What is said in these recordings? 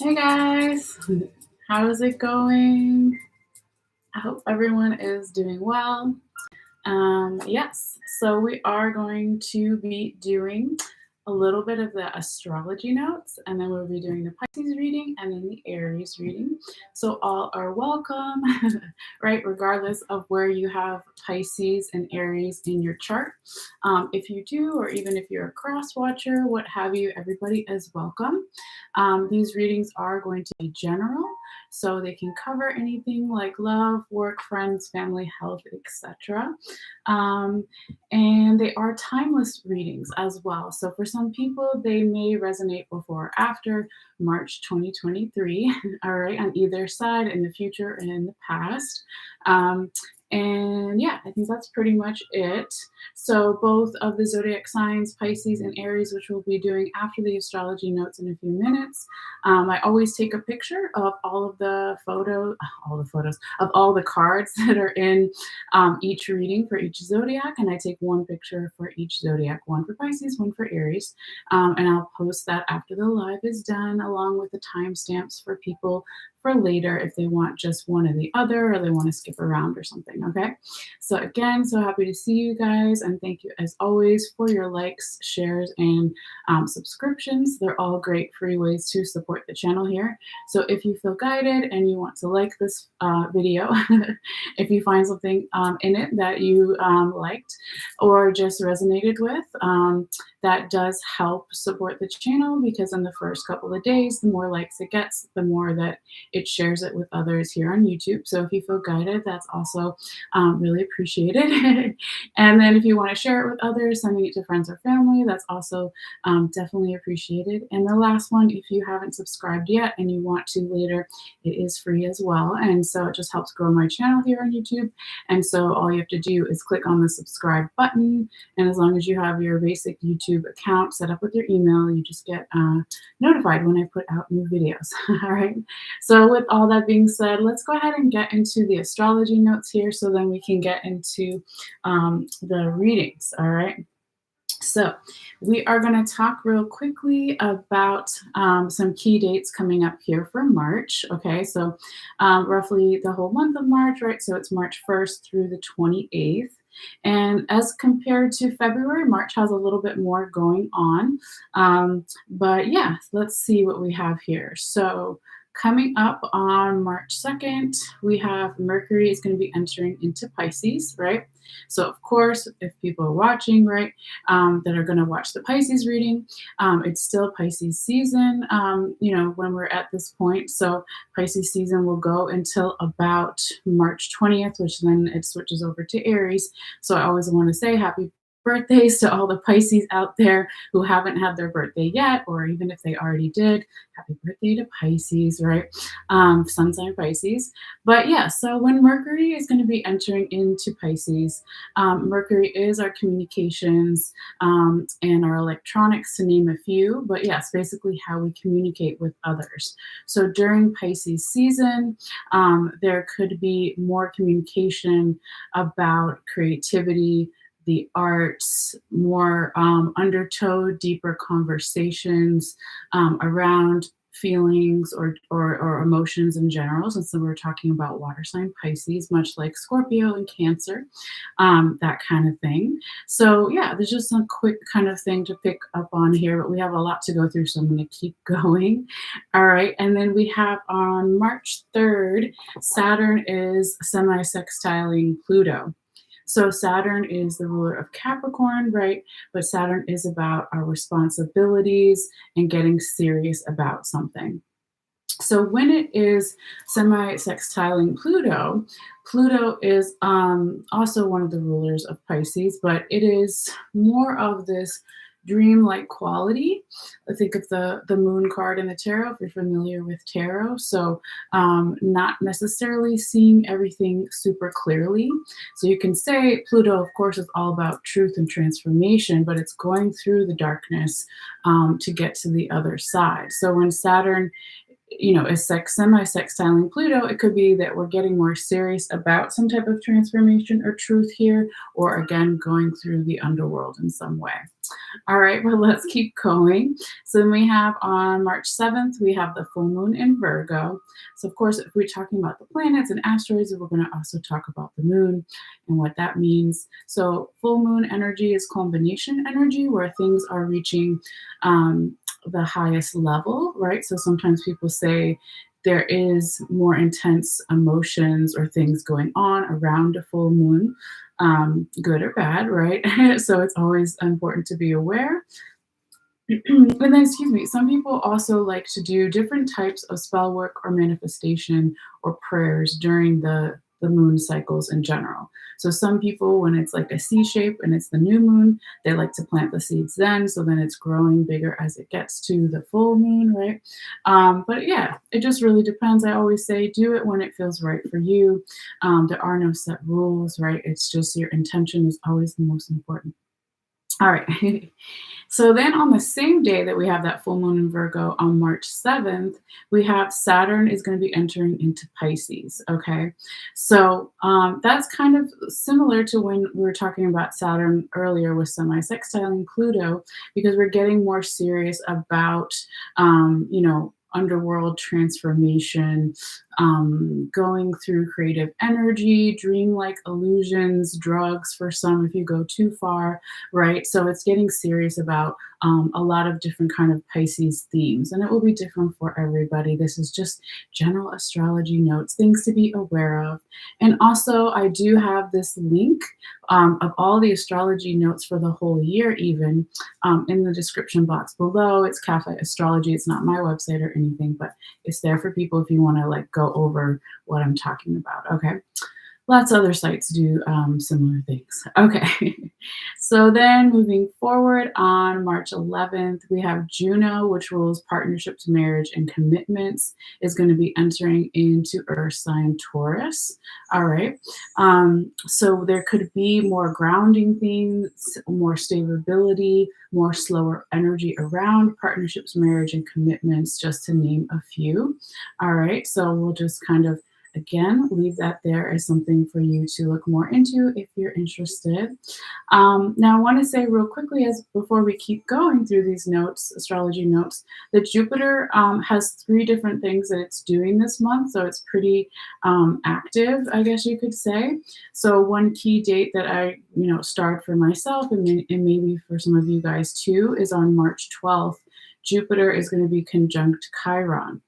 Hey guys, how's it going? I hope everyone is doing well. Yes, so we are going to be doing a little bit of the astrology notes, and then we'll be doing the Pisces reading and then the Aries reading. So all are welcome, right? Regardless of where you have Pisces and Aries in your chart. If you do, or even if you're a cross watcher, what have you, everybody is welcome. These readings are going to be general, so they can cover anything like love, work, friends, family, health, etc. Um, and they are timeless readings as well. So for some people, they may resonate before or after March 2023, all right, on either side, in the future and in the past. And yeah, I think that's pretty much it. So both of the zodiac signs, Pisces and Aries, which we'll be doing after the astrology notes in a few minutes. I always take a picture of all the photos of all the cards that are in each reading for each zodiac, and I take one picture for each zodiac, one for Pisces, one for Aries, and I'll post that after the live is done, along with the timestamps for people for later if they want just one or the other, or they want to skip around or something. Okay, so again, so happy to see you guys, and thank you as always for your likes, shares, and subscriptions. They're all great free ways to support the channel here. So if you feel guided and you want to like this video, if you find something in it that you liked or just resonated with, that does help support the channel, because in the first couple of days, the more likes it gets, the more that it shares it with others here on YouTube. So if you feel guided, that's also really appreciated. And then if you want to share it with others, sending it to friends or family, that's also definitely appreciated. And the last one, if you haven't subscribed yet and you want to later, it is free as well. And so it just helps grow my channel here on YouTube. And so all you have to do is click on the subscribe button. And as long as you have your basic YouTube account set up with your email, you just get notified when I put out new videos. All right. So with all that being said, let's go ahead and get into the astrology notes here, so then we can get into the readings. All right. So we are going to talk real quickly about some key dates coming up here for March. Okay, so roughly the whole month of March, right? So it's March 1st through the 28th. And as compared to February, March has a little bit more going on. But yeah, let's see what we have here. So coming up on March 2nd, we have Mercury is going to be entering into Pisces, right? So of course, if people are watching, right, that are going to watch the Pisces reading, it's still Pisces season, when we're at this point. So Pisces season will go until about March 20th, which then it switches over to Aries. So I always want to say happy birthdays to all the Pisces out there who haven't had their birthday yet, or even if they already did, happy birthday to Pisces, right? Sun sign Pisces. But yeah, so when Mercury is going to be entering into Pisces, Mercury is our communications and our electronics, to name a few. But yes, basically how we communicate with others. So during Pisces season, there could be more communication about creativity, the arts, more undertow, deeper conversations around feelings or emotions in general. And so we're talking about water sign Pisces, much like Scorpio and Cancer, that kind of thing. So yeah, there's just some quick kind of thing to pick up on here, but we have a lot to go through, so I'm going to keep going. All right, and then we have on March 3rd, Saturn is semi-sextiling Pluto. So Saturn is the ruler of Capricorn, right? But Saturn is about our responsibilities and getting serious about something. So when it is semi-sextiling Pluto, Pluto is also one of the rulers of Pisces, but it is more of this dreamlike quality. I think of the moon card in the tarot, if you're familiar with tarot. So not necessarily seeing everything super clearly. So you can say Pluto, of course, is all about truth and transformation, but it's going through the darkness to get to the other side. So when Saturn is semi-sextiling Pluto, it could be that we're getting more serious about some type of transformation or truth here, or again, going through the underworld in some way. All right, well, let's keep going. So then we have on March 7th, we have the full moon in Virgo. So, of course, if we're talking about the planets and asteroids, we're going to also talk about the moon and what that means. So, full moon energy is combination energy where things are reaching the highest level, right? So, sometimes people say, there is more intense emotions or things going on around a full moon, good or bad, right? So it's always important to be aware. And then, excuse me, some people also like to do different types of spell work or manifestation or prayers during the moon cycles in general. So some people, when it's like a C shape and it's the new moon, they like to plant the seeds then. So then it's growing bigger as it gets to the full moon, right? But yeah, it just really depends. I always say do it when it feels right for you. There are no set rules, right? It's just your intention is always the most important. All right. So then on the same day that we have that full moon in Virgo on March 7th, we have Saturn is going to be entering into Pisces. Okay. So that's kind of similar to when we were talking about Saturn earlier with semi-sextiling Pluto, because we're getting more serious about, underworld transformation, going through creative energy, dreamlike illusions, drugs for some if you go too far, right? So it's getting serious about a lot of different kind of Pisces themes, and it will be different for everybody. This is just general astrology notes, things to be aware of. And also, I do have this link of all the astrology notes for the whole year, even in the description box below. It's Cafe Astrology. It's not my website or anything, but it's there for people if you want to like go over what I'm talking about. Okay. Lots of other sites do similar things. Okay. So then moving forward on March 11th, we have Juno, which rules partnerships, marriage, and commitments, is going to be entering into Earth sign Taurus. All right. So there could be more grounding things, more stability, more slower energy around partnerships, marriage, and commitments, just to name a few. All right. So we'll just kind of again, leave that there as something for you to look more into if you're interested. Now, I want to say real quickly, as before we keep going through these notes, astrology notes, that Jupiter has 3 different things that it's doing this month, so it's pretty active, I guess you could say. So one key date that I, starred for myself and maybe for some of you guys too is on March 12th. Jupiter is going to be conjunct Chiron.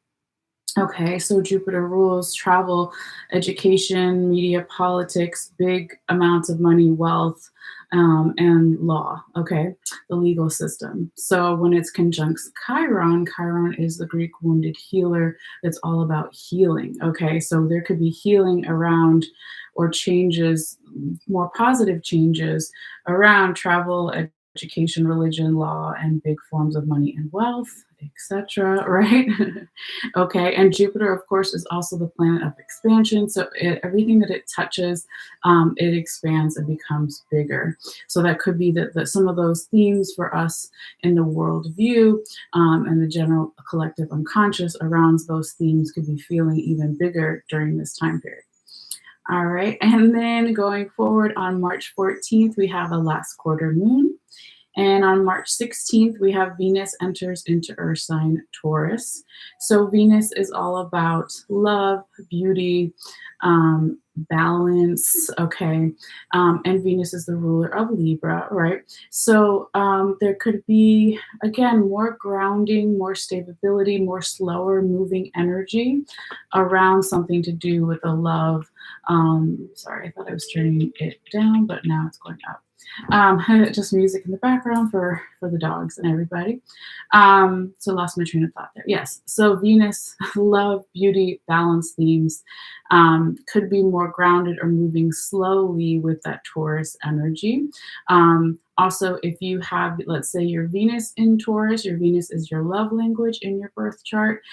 Okay, so Jupiter rules travel, education, media, politics, big amounts of money, wealth, and law. Okay, the legal system. So when it's conjunct Chiron, Chiron is the Greek wounded healer that's all about healing. Okay, so there could be healing around or changes, more positive changes around travel, education, religion, law, and big forms of money and wealth, etc. Right? Okay, and Jupiter, of course, is also the planet of expansion. So everything that it touches, it expands and becomes bigger. So that could be that some of those themes for us in the world view and the general collective unconscious around those themes could be feeling even bigger during this time period. All right, and then going forward on March 14th, we have a last quarter moon. And on March 16th, we have Venus enters into Earth sign Taurus. So Venus is all about love, beauty, balance, okay? And Venus is the ruler of Libra, right? So there could be, again, more grounding, more stability, more slower moving energy around something to do with the love. Sorry, I thought I was turning it down, but now it's going up. Just music in the background for the dogs and everybody. So lost my train of thought there. Yes. So Venus, love, beauty, balance themes could be more grounded or moving slowly with that Taurus energy. Also, if you have, let's say, your Venus in Taurus, your Venus is your love language in your birth chart.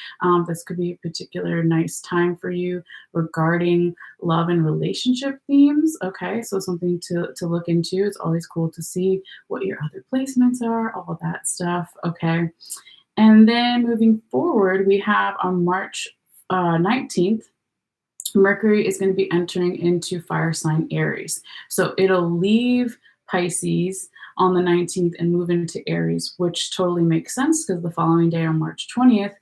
This could be a particular nice time for you regarding love and relationship themes. Okay, so something to look into. It's always cool to see what your other placements are, all that stuff. Okay. And then moving forward, we have on March 19th, Mercury is going to be entering into fire sign Aries. So it'll leave Pisces on the 19th and move into Aries, which totally makes sense because the following day on March 20th,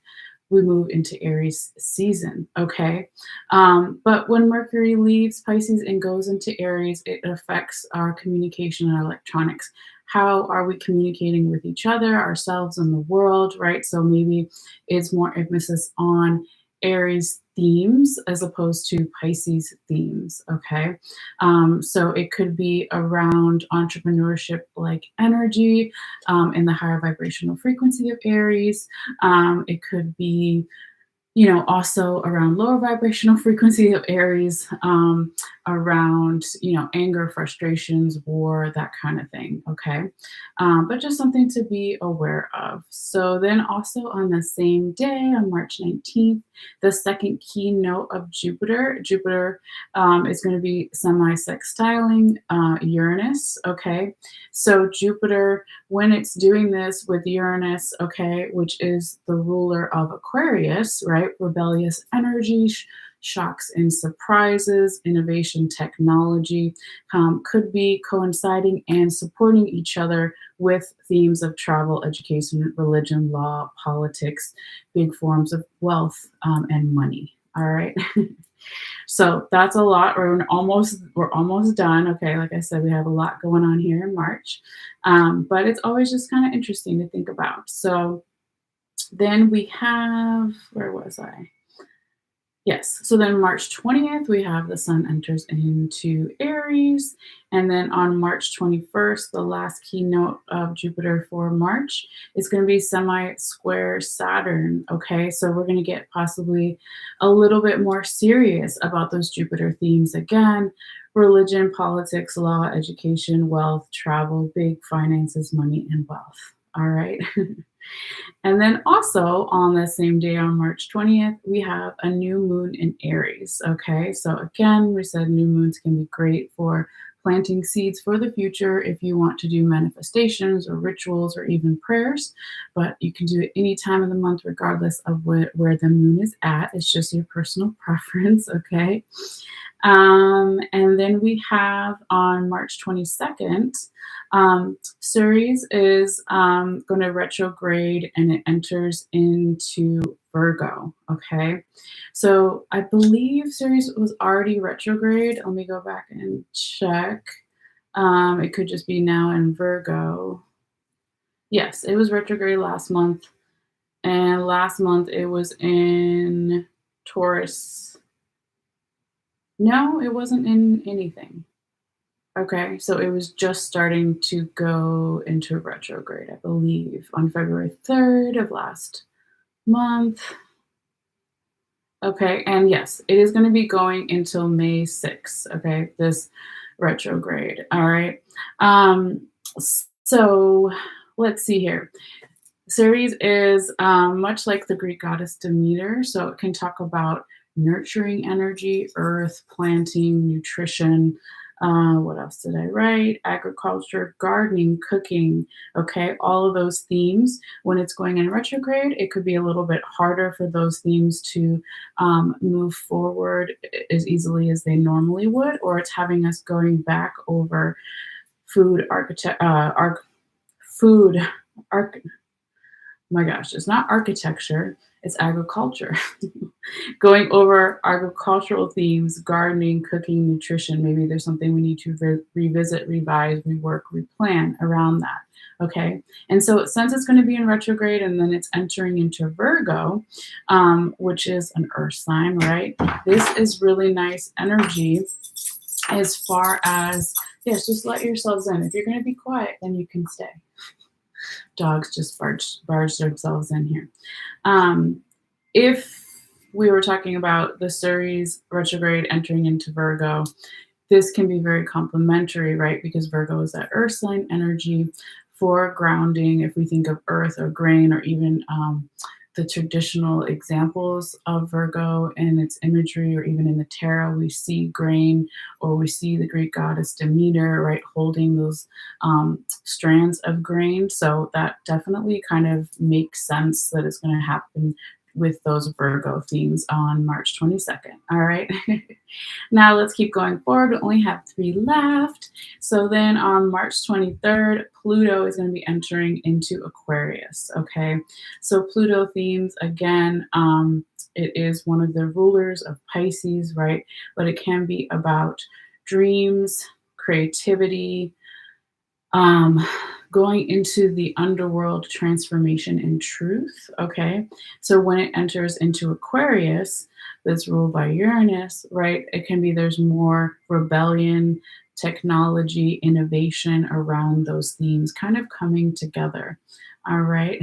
we move into Aries season, okay? But when Mercury leaves Pisces and goes into Aries, it affects our communication and electronics. How are we communicating with each other, ourselves, and the world, right? So maybe it's more emphasis on Aries themes as opposed to Pisces themes, okay? So it could be around entrepreneurship like energy in the higher vibrational frequency of Aries. It could be, also around lower vibrational frequency of Aries, around, anger, frustrations, war, that kind of thing. Okay. But just something to be aware of. So then also on the same day, on March 19th, the second keynote of Jupiter is going to be semi-sextiling Uranus. Okay. So Jupiter, when it's doing this with Uranus, okay, which is the ruler of Aquarius, right? Rebellious energy, shocks and surprises, innovation, technology, could be coinciding and supporting each other with themes of travel, education, religion, law, politics, big forms of wealth, and money. All right. So that's a lot. We're almost done. Okay, like I said, we have a lot going on here in March, but it's always just kind of interesting to think about. So then we have, where was I? Yes. So then March 20th, we have the sun enters into Aries. And then on March 21st, the last keynote of Jupiter for March is going to be semi-square Saturn. Okay. So we're going to get possibly a little bit more serious about those Jupiter themes again: religion, politics, law, education, wealth, travel, big finances, money, and wealth. All right. And then also on the same day on March 20th, we have a new moon in Aries. Okay, so again, we said new moons can be great for planting seeds for the future if you want to do manifestations or rituals or even prayers. But you can do it any time of the month, regardless of where the moon is at. It's just your personal preference. Okay. And then we have on March 22nd, Ceres is going to retrograde and it enters into Virgo. Okay. So I believe Ceres was already retrograde. Let me go back and check. It could just be now in Virgo. Yes, it was retrograde last month. And last month it was in Taurus. No, it wasn't in anything. Okay, so it was just starting to go into retrograde, I believe, on February 3rd of last month. Okay, and yes, it is going to be going until May 6th. Okay, this retrograde. All right. So let's see here. Ceres is much like the Greek goddess Demeter, so it can talk about nurturing energy, earth, planting, nutrition. What else did I write? Agriculture, gardening, cooking. Okay, all of those themes. When it's going in retrograde, it could be a little bit harder for those themes to move forward as easily as they normally would, or it's having us going back over food, my gosh, it's not architecture, it's agriculture. Going over agricultural themes, gardening, cooking, nutrition. Maybe there's something we need to revisit, revise, rework, replan around that. Okay. And so since it's going to be in retrograde and then it's entering into Virgo, which is an earth sign, right? This is really nice energy as far as, yes, just let yourselves in. If you're going to be quiet, then you can stay. Dogs just barge themselves in here. If we were talking about the Ceres retrograde entering into Virgo, this can be very complementary, right? Because Virgo is that earth sign energy for grounding. If we think of earth or grain or even the traditional examples of Virgo and its imagery, or even in the tarot, we see grain, or we see the Greek goddess Demeter, right, holding those strands of grain. So that definitely kind of makes sense that it's going to happen with those Virgo themes on March 22nd. All right. Now let's keep going forward. We only have 3 left. So then on March 23rd, Pluto is going to be entering into Aquarius. Okay. So Pluto themes, again, it is one of the rulers of Pisces, right? But it can be about dreams, creativity, um, going into the underworld, transformation and truth. Okay. So when it enters into Aquarius, that's ruled by Uranus, right? It can be there's more rebellion, technology, innovation around those themes kind of coming together. All right.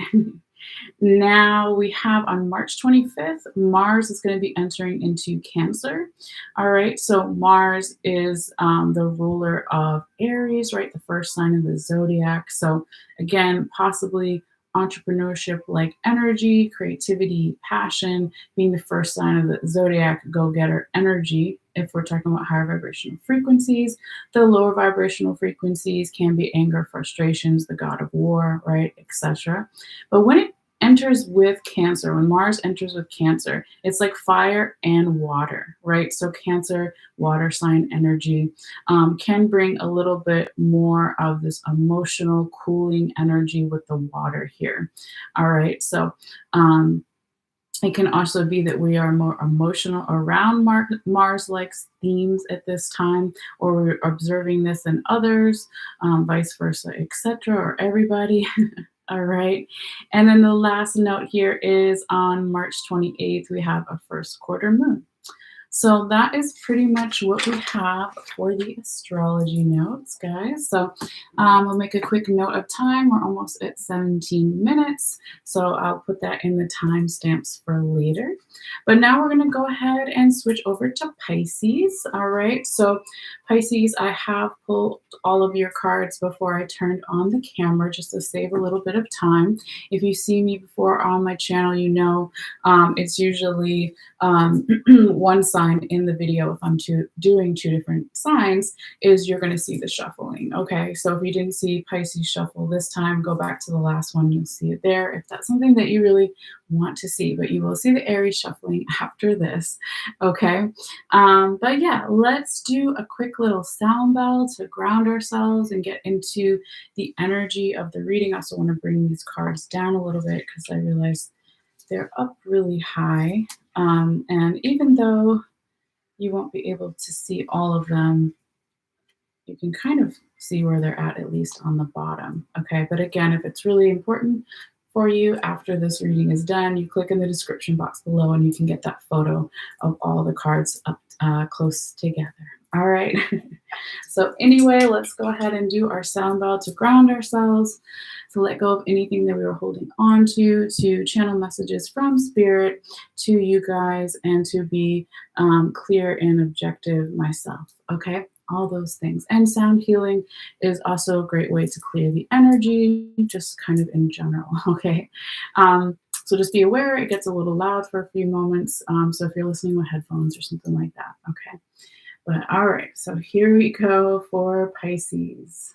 Now we have on March 25th, Mars is going to be entering into Cancer. All right, so Mars is the ruler of Aries, right? The first sign of the zodiac. So, again, possibly entrepreneurship like energy, creativity, passion, being the first sign of the zodiac, go getter energy. If we're talking about higher vibrational frequencies, the lower vibrational frequencies can be anger, frustrations, the god of war, right, etc. But when it enters with Cancer, when Mars enters with Cancer, it's like fire and water, right? So Cancer, water sign energy, can bring a little bit more of this emotional cooling energy with the water here. All right, so it can also be that we are more emotional around Mars-like themes at this time, or we're observing this in others, vice versa, etc., or everybody. All right. And then the last note here is on March 28th, we have a first quarter moon. So that is pretty much what we have for the astrology notes, guys. So we'll make a quick note of time. We're almost at 17 minutes. So I'll put that in the timestamps for later. But now we're going to go ahead and switch over to Pisces. All right. So Pisces, I have pulled all of your cards before I turned on the camera just to save a little bit of time. If you see me before on my channel, you know it's usually one sign in the video. If I'm doing 2 different signs, is you're going to see the shuffling. Okay, so if you didn't see Pisces shuffle this time, go back to the last one, you'll see it there if that's something that you really want to see. But you will see the Aries shuffling after this. Okay, but yeah, let's do a quick little sound bell to ground ourselves and get into the energy of the reading. I also want to bring these cards down a little bit because I realize they're up really high. And even though you won't be able to see all of them, you can kind of see where they're at least on the bottom. Okay, but again, if it's really important for you after this reading is done, you click in the description box below and you can get that photo of all the cards up close together. All right. So anyway, let's go ahead and do our sound bell to ground ourselves, to let go of anything that we were holding on to channel messages from spirit to you guys, and to be clear and objective myself. Okay, all those things. And sound healing is also a great way to clear the energy, just kind of in general. Okay. So just be aware it gets a little loud for a few moments. So if you're listening with headphones or something like that. Okay. But all right, so here we go for Pisces.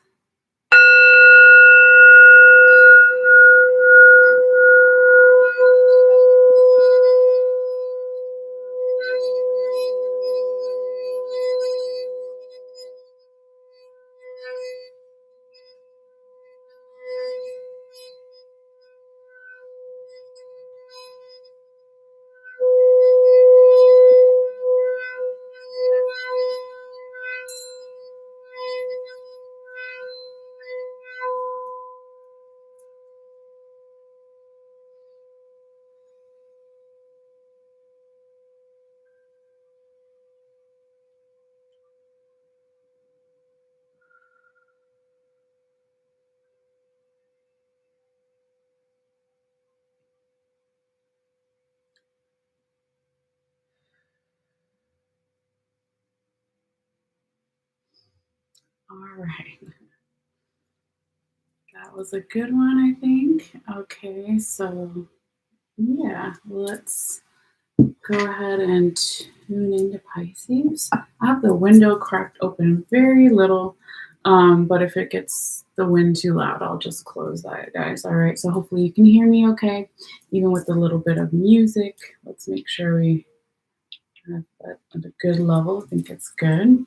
All right. That was a good one, I think. Okay, so Yeah, let's go ahead and tune into Pisces. I have the window cracked open very little, but if it gets the wind too loud, I'll just close that, guys. All right, so hopefully you can hear me okay, even with a little bit of music. Let's make sure we have that at a good level. I think it's good.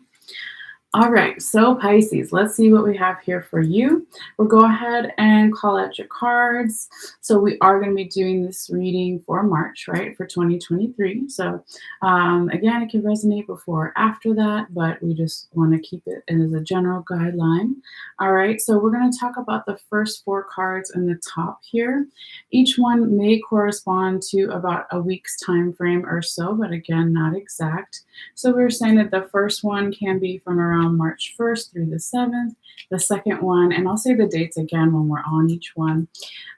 All right, so Pisces, let's see what we have here for you. We'll go ahead and call out your cards. So we are going to be doing this reading for March, right, for 2023. So again, it can resonate before or after that, but we just want to keep it as a general guideline. All right, so we're going to talk about the first four cards in the top here. Each one may correspond to about a week's time frame or so, but again, not exact. So we were saying that the first one can be from around March 1st through the 7th. The second one, and I'll say the dates again when we're on each one,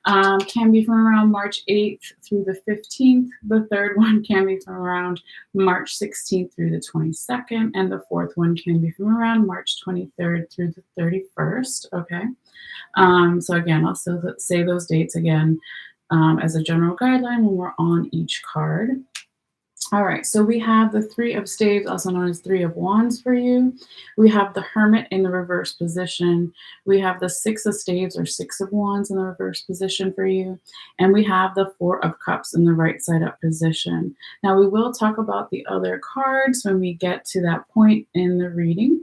can be from around March 8th through the 15th. The third one can be from around March 16th through the 22nd. And the fourth one can be from around March 23rd through the 31st. Okay. So again, I'll still say those dates again as a general guideline when we're on each card. All right, so we have the Three of Staves, also known as Three of Wands for you. We have the Hermit in the reverse position. We have the Six of Staves or Six of Wands in the reverse position for you. And we have the Four of Cups in the right side up position. Now, we will talk about the other cards when we get to that point in the reading,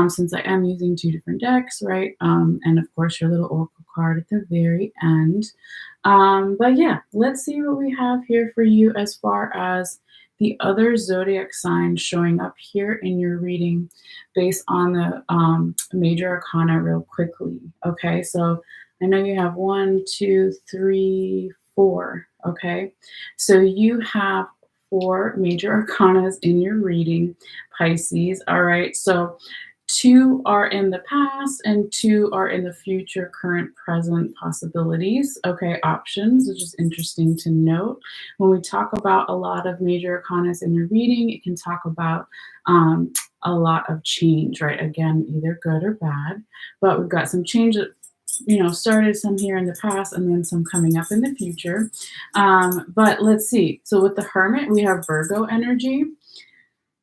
since I am using two different decks, right? And of course, your little oracle card at the very end. But yeah, let's see what we have here for you as far as the other zodiac signs showing up here in your reading based on the major arcana real quickly. Okay, so I know you have 1, 2, 3, 4. Okay, so you have 4 major arcanas in your reading, Pisces. All right, so 2 are in the past and 2 are in the future, current, present possibilities, okay, options, which is interesting to note. When we talk about a lot of major arcanas in your reading, it can talk about a lot of change, right? Again, either good or bad, but we've got some change that started some here in the past and then some coming up in the future. But let's see. So with the Hermit, we have Virgo energy.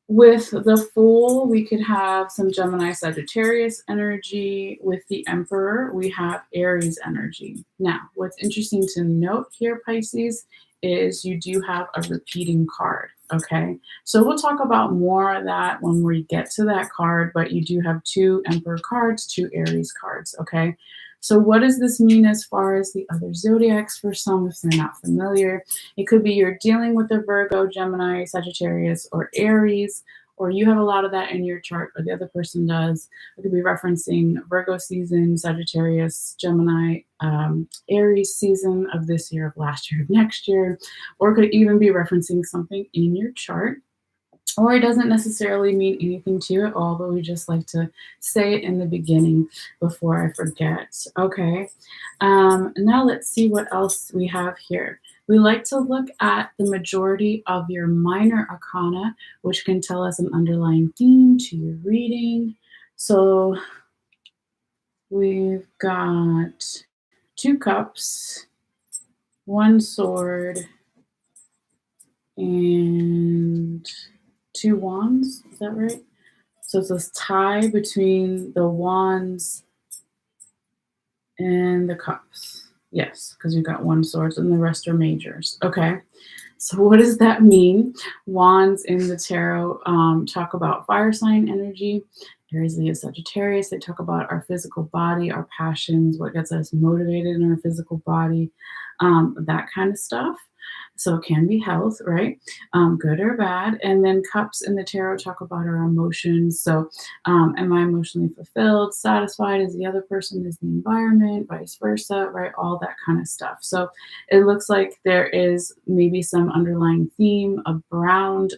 With the Fool, we could have some Gemini Sagittarius energy. With the Emperor, we have Aries energy. Now, what's interesting to note here, Pisces, is you do have a repeating card, okay? So we'll talk about more of that when we get to that card, but you do have 2 Emperor cards, 2 Aries cards, okay? So what does this mean as far as the other zodiacs for some if they're not familiar? It could be you're dealing with a Virgo, Gemini, Sagittarius, or Aries, or you have a lot of that in your chart, or the other person does. It could be referencing Virgo season, Sagittarius, Gemini, Aries season of this year, of last year, of next year, or it could even be referencing something in your chart. Or it doesn't necessarily mean anything to it all, but we just like to say it in the beginning before I forget. Okay, now let's see what else we have here. We like to look at the majority of your minor arcana, which can tell us an underlying theme to your reading. So we've got 2 cups, 1 sword, and 2 wands. Is that right? So it's this tie between the wands and the cups. Yes, because you've got 1 sword and the rest are majors. Okay. So what does that mean? Wands in the tarot talk about fire sign energy. Aries, Leo, Sagittarius, they talk about our physical body, our passions, what gets us motivated in our physical body, that kind of stuff. So it can be health, right? Good or bad. And then cups in the tarot talk about our emotions. So am I emotionally fulfilled, satisfied as the other person is the environment, vice versa, right? All that kind of stuff. So it looks like there is maybe some underlying theme around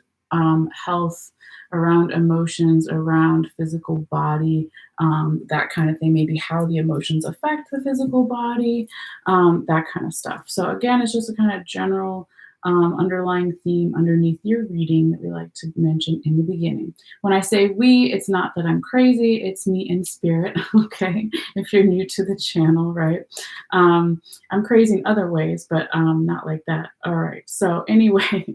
health, around emotions, around physical body, that kind of thing, maybe how the emotions affect the physical body, that kind of stuff. So again, it's just a kind of general underlying theme underneath your reading that we like to mention in the beginning. When I say we, it's not that I'm crazy, it's me in spirit, okay? If you're new to the channel, right? I'm crazy in other ways, but not like that. All right, so anyway,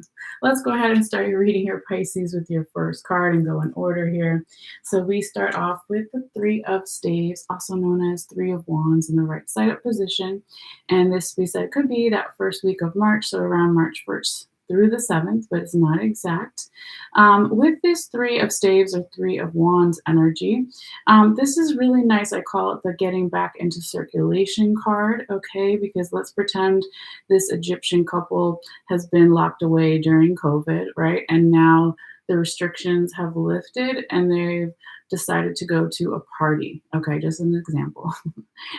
let's go ahead and start your reading here, Pisces, with your first card and go in order here. So we start off with the Three of Staves, also known as Three of Wands, in the right side up position. And this, we said, could be that first week of March, so around March 1st through the 7th, but it's not exact. With this Three of Staves or Three of Wands energy, this is really nice. I call it the getting back into circulation card, okay? Because let's pretend this Egyptian couple has been locked away during COVID, right? And now the restrictions have lifted and they've decided to go to a party, okay? Just an example.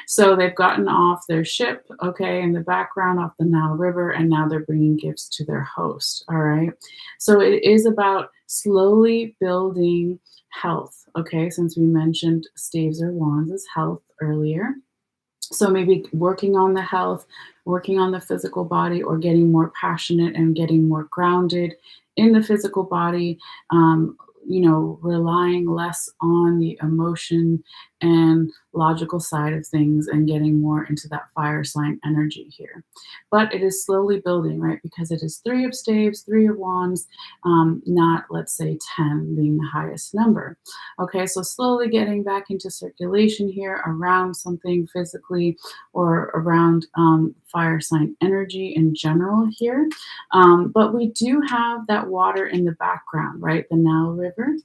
So they've gotten off their ship, okay, in the background off the Nile River, and now they're bringing gifts to their host, all right? So it is about slowly building health, okay, since we mentioned staves or wands as health earlier. So maybe working on the health, working on the physical body, or getting more passionate and getting more grounded in the physical body, relying less on the emotion and logical side of things and getting more into that fire sign energy here. But it is slowly building, right? Because it is Three of Staves, Three of Wands, not, let's say, 10 being the highest number. Okay, so slowly getting back into circulation here around something physically or around fire sign energy in general here. But we do have that water in the background, right? The Nile River.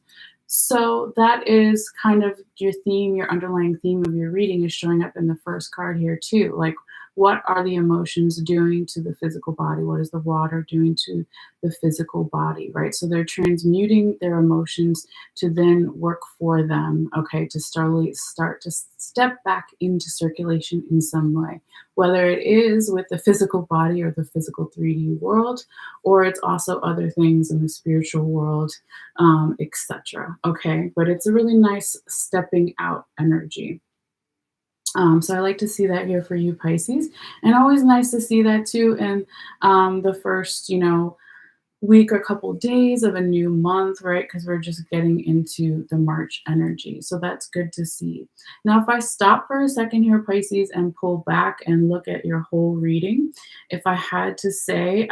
So that is kind of your theme, your underlying theme of your reading is showing up in the first card here too. Like, what are the emotions doing to the physical body? What is the water doing to the physical body, right? So they're transmuting their emotions to then work for them, okay, to start to step back into circulation in some way, whether it is with the physical body or the physical 3D world, or it's also other things in the spiritual world, etc. Okay, but it's a really nice stepping out energy. So I like to see that here for you, Pisces, and always nice to see that too in the first, week or couple days of a new month, right? Because we're just getting into the March energy. So that's good to see. Now, if I stop for a second here, Pisces, and pull back and look at your whole reading, if I had to say,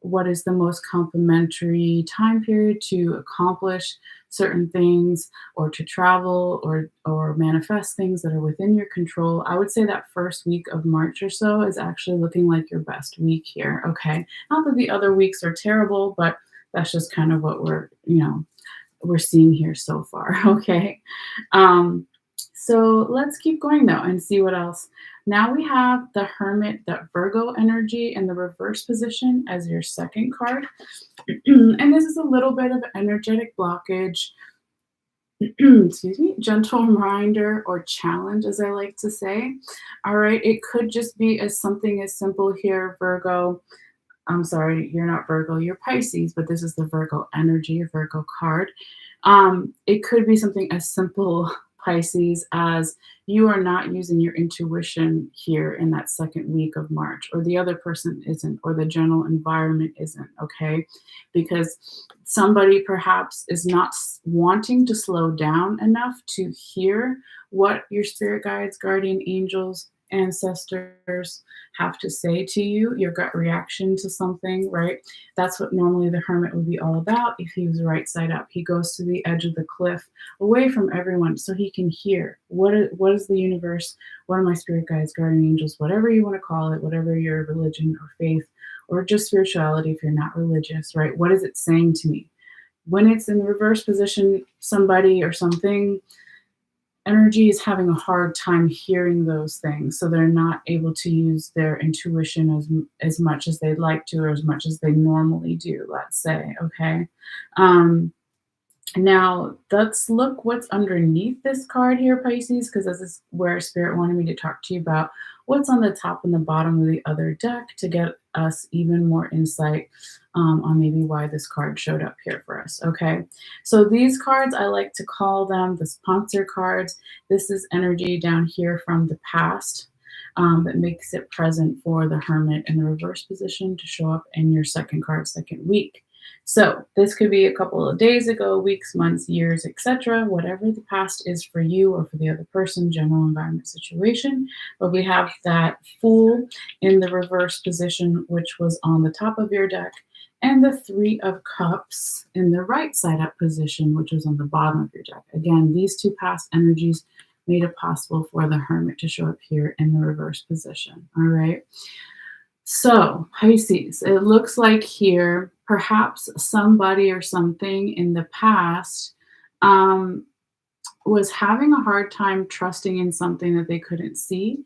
what is the most complementary time period to accomplish certain things or to travel or manifest things that are within your control, I would say that first week of March or so is actually looking like your best week here, okay? Not that the other weeks are terrible, but that's just kind of what we're seeing here so far, okay? So let's keep going though and see what else. Now we have the Hermit, that Virgo energy in the reverse position as your second card. And this is a little bit of energetic blockage, excuse me, gentle reminder or challenge, as I like to say. All right, it could just be as something as simple here, Virgo. I'm sorry, you're not Virgo, you're Pisces, but this is the Virgo energy, Virgo card. It could be something as simple, Pisces, as you are not using your intuition here in that second week of March, or the other person isn't, or the general environment isn't, okay? Because somebody perhaps is not wanting to slow down enough to hear what your spirit guides, guardian angels, ancestors have to say to you, your gut reaction to something, right? That's what normally the Hermit would be all about if he was right side up. He goes to the edge of the cliff away from everyone so he can hear what is the universe, what are my spirit guides, guardian angels, whatever you want to call it, whatever your religion or faith or just spirituality if you're not religious, right? What is it saying to me? When it's in the reverse position, somebody or something energy is having a hard time hearing those things, so they're not able to use their intuition as much as they'd like to, or as much as they normally do, let's say, okay? Now let's look what's underneath this card here, Pisces, because this is where Spirit wanted me to talk to you about what's on the top and the bottom of the other deck to get us even more insight on maybe why this card showed up here for us, okay? So these cards, I like to call them the sponsor cards. This is energy down here from the past. that makes it present for the Hermit in the reverse position to show up in your second card, second week. So this could be a couple of days ago, weeks, months, years, etc., whatever the past is for you or for the other person, general environment situation. But we have that Fool in the reverse position, which was on the top of your deck, and the Three of Cups in the right side up position, which was on the bottom of your deck. Again, these two past energies made it possible for the Hermit to show up here in the reverse position. All right. So, Pisces, it looks like here, perhaps somebody or something in the past was having a hard time trusting in something that they couldn't see.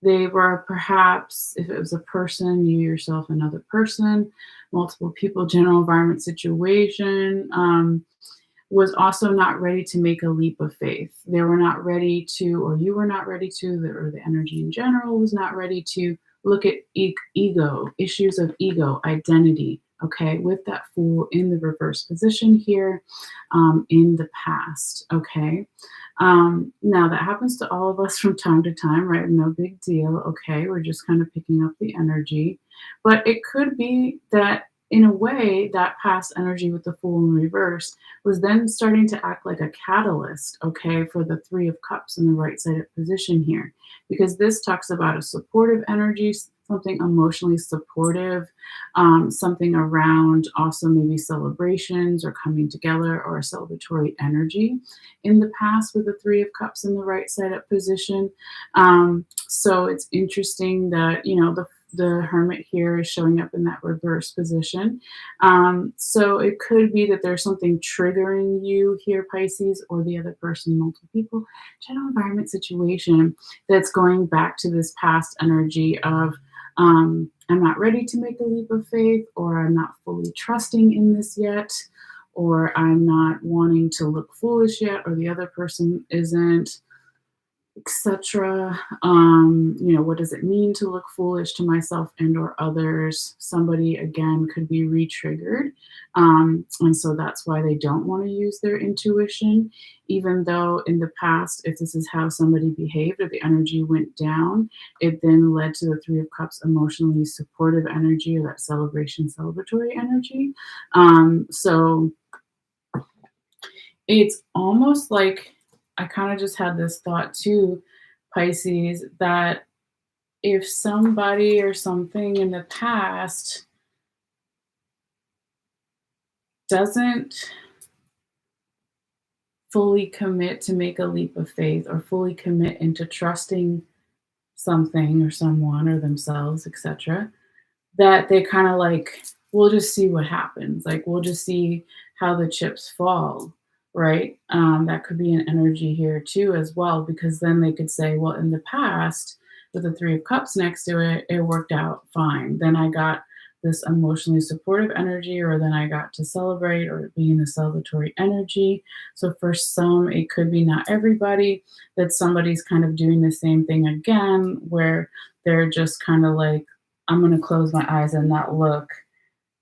They were perhaps, if it was a person, you yourself, another person, multiple people, general environment situation, was also not ready to make a leap of faith. They were not ready to, or you were not ready to, or the energy in general was not ready to look at ego, issues of ego, identity, okay, with that Fool in the reverse position here in the past, okay? Now, that happens to all of us from time to time, right? No big deal, okay? We're just kind of picking up the energy. But it could be that in a way, that past energy with the Fool in reverse was then starting to act like a catalyst, okay, for the Three of Cups in the right side up position here. Because this talks about a supportive energy, something emotionally supportive, something around also maybe celebrations or coming together or a celebratory energy in the past with the Three of Cups in the right side up position. So it's interesting that, you know, the Hermit here is showing up in that reverse position. So it could be that there's something triggering you here, Pisces, or the other person, multiple people, general environment situation that's going back to this past energy of I'm not ready to make a leap of faith, or I'm not fully trusting in this yet, or I'm not wanting to look foolish yet, or the other person isn't, etc. You know, what does it mean to look foolish to myself and or others? Somebody, again, could be re-triggered. And so that's why they don't want to use their intuition, even though in the past, if this is how somebody behaved or the energy went down, it then led to the Three of Cups emotionally supportive energy, or that celebration, celebratory energy. So it's almost like I kind of just had this thought too, Pisces, that if somebody or something in the past doesn't fully commit to make a leap of faith or fully commit into trusting something or someone or themselves, etc., that they kind of like, we'll just see what happens. Like, we'll just see how the chips fall, right? That could be an energy here too, as well, because then they could say, well, in the past, with the Three of Cups next to it, it worked out fine. Then I got this emotionally supportive energy, or then I got to celebrate or be in the celebratory energy. So for some, it could be, not everybody, that somebody's kind of doing the same thing again, where they're just kind of like, I'm going to close my eyes and not look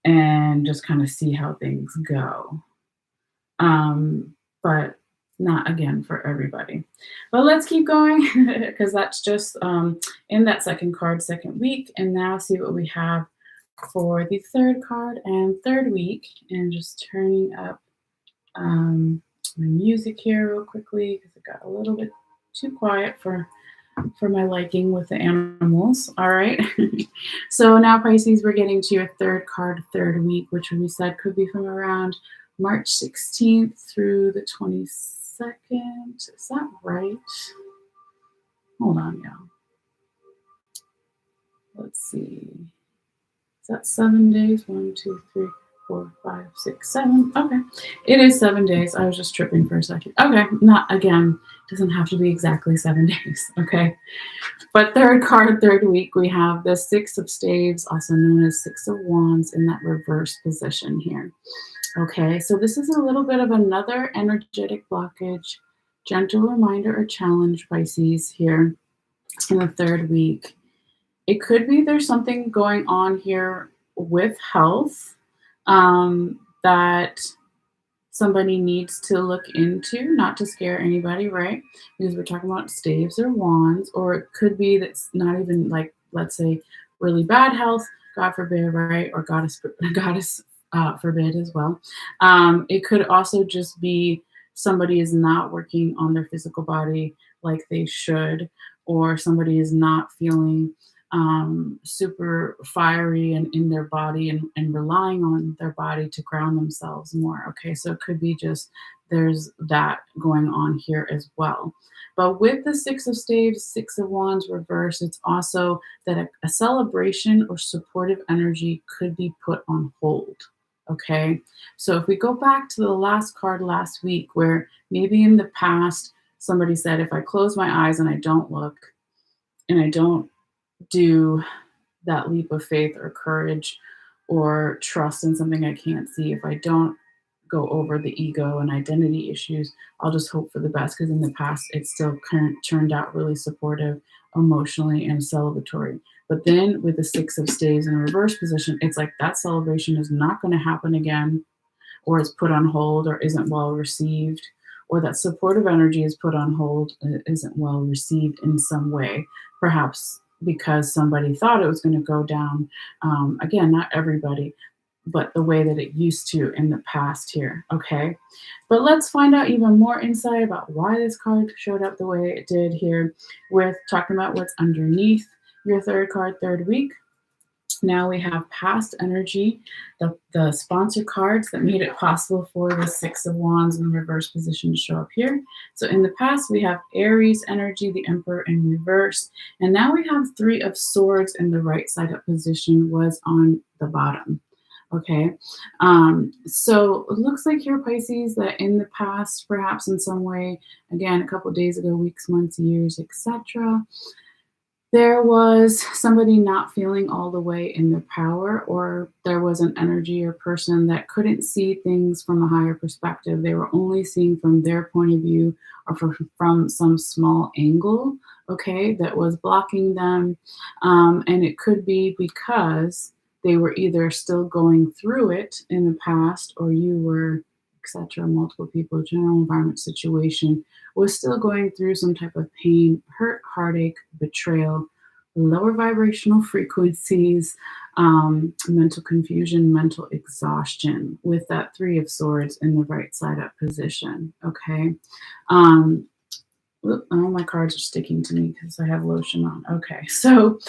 and just kind of see how things go. But not, again, for everybody. But let's keep going, because that's just in that second card, second week. And now see what we have for the third card and third week. And just turning up my music here real quickly, because it got a little bit too quiet for my liking with the animals. All right. So now, Pisces, we're getting to your third card, third week, which we said could be from around March 16th through the 22nd. Is that right? Hold on, y'all. Let's see. Is that 7 days? 1, 2, 3, 4, 5, 6, 7. Okay. It is 7 days. I was just tripping for a second. Okay. Not, again, doesn't have to be exactly 7 days. Okay. But third card, third week, we have the Six of Staves, also known as Six of Wands, in that reverse position here. Okay. So this is a little bit of another energetic blockage, gentle reminder or challenge, Pisces, here in the third week. It could be there's something going on here with health, that somebody needs to look into, not to scare anybody, right? Because we're talking about staves or wands, or it could be that's not even like, let's say, really bad health, God forbid, right? Or goddess forbid as well. It could also just be somebody is not working on their physical body like they should, or somebody is not feeling super fiery and in their body, and relying on their body to ground themselves more. Okay, so it could be just there's that going on here as well. But with the Six of Staves, Six of Wands reverse, it's also that a celebration or supportive energy could be put on hold. Okay, so if we go back to the last card last week, where maybe in the past somebody said, if I close my eyes and I don't look and I don't do that leap of faith or courage or trust in something I can't see, if I don't go over the ego and identity issues, I'll just hope for the best, because in the past it still turned out really supportive emotionally and celebratory. But then with the Six of Staves in reverse position, it's like that celebration is not going to happen again, or is put on hold, or isn't well received, or that supportive energy is put on hold, isn't well received in some way, perhaps because somebody thought it was going to go down. Again, not everybody, but the way that it used to in the past here. Okay, but let's find out even more insight about why this card showed up the way it did here, with talking about what's underneath your third card, third week. Now we have past energy, the sponsor cards that made it possible for the Six of Wands in the reverse position to show up here. So in the past, we have Aries energy, the Emperor in reverse. And now we have Three of Swords in the right side up position was on the bottom. Okay, so it looks like here, Pisces, that in the past, perhaps in some way, again, a couple of days ago, weeks, months, years, etc., there was somebody not feeling all the way in their power, or there was an energy or person that couldn't see things from a higher perspective. They were only seeing from their point of view, or from some small angle, okay, that was blocking them. And it could be because they were either still going through it in the past, or you were, etc., multiple people, general environment situation, was still going through some type of pain, hurt, heartache, betrayal, lower vibrational frequencies, mental confusion, mental exhaustion, with that Three of Swords in the right side up position. Okay. All my cards are sticking to me because I have lotion on. Okay. So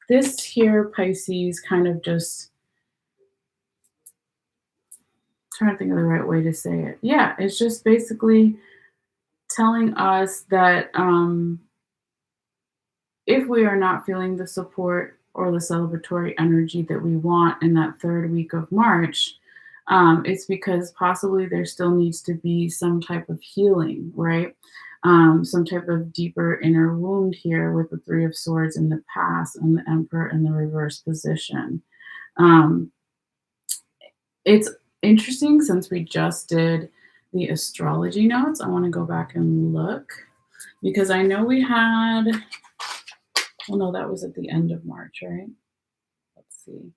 this here, Pisces, kind of just trying to think of the right way to say it. Yeah, it's just basically telling us that if we are not feeling the support or the celebratory energy that we want in that third week of March, it's because possibly there still needs to be some type of healing, right? Some type of deeper inner wound here with the Three of Swords in the past and the Emperor in the reverse position. It's interesting, since we just did the astrology notes, I want to go back and look, because I know we had, well, no, that was at the end of March, right? Let's see.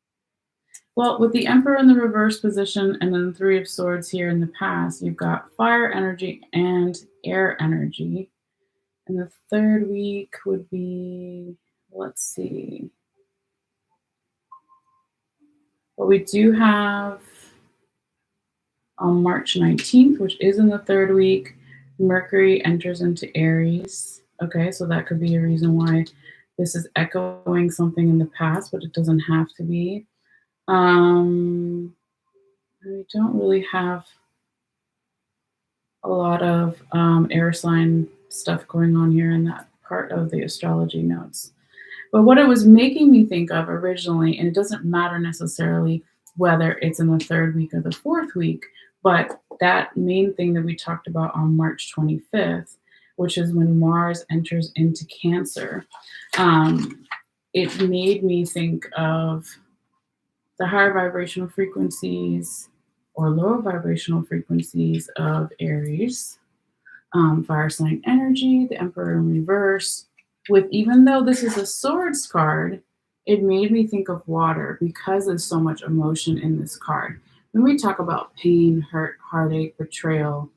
Well, with the Emperor in the reverse position and then the Three of Swords here in the past, you've got fire energy and air energy. And the third week would be, let's see. Well, we do have on March 19th, which is in the third week, Mercury enters into Aries. Okay, so that could be a reason why this is echoing something in the past, but it doesn't have to be. We don't really have a lot of air sign stuff going on here in that part of the astrology notes. But what it was making me think of originally, and it doesn't matter necessarily whether it's in the third week or the fourth week, but that main thing that we talked about on March 25th, which is when Mars enters into Cancer, it made me think of the higher vibrational frequencies or lower vibrational frequencies of Aries, fire sign energy, the Emperor in reverse. With, even though this is a swords card, it made me think of water because there's so much emotion in this card. when we talk about pain, hurt, heartache, betrayal,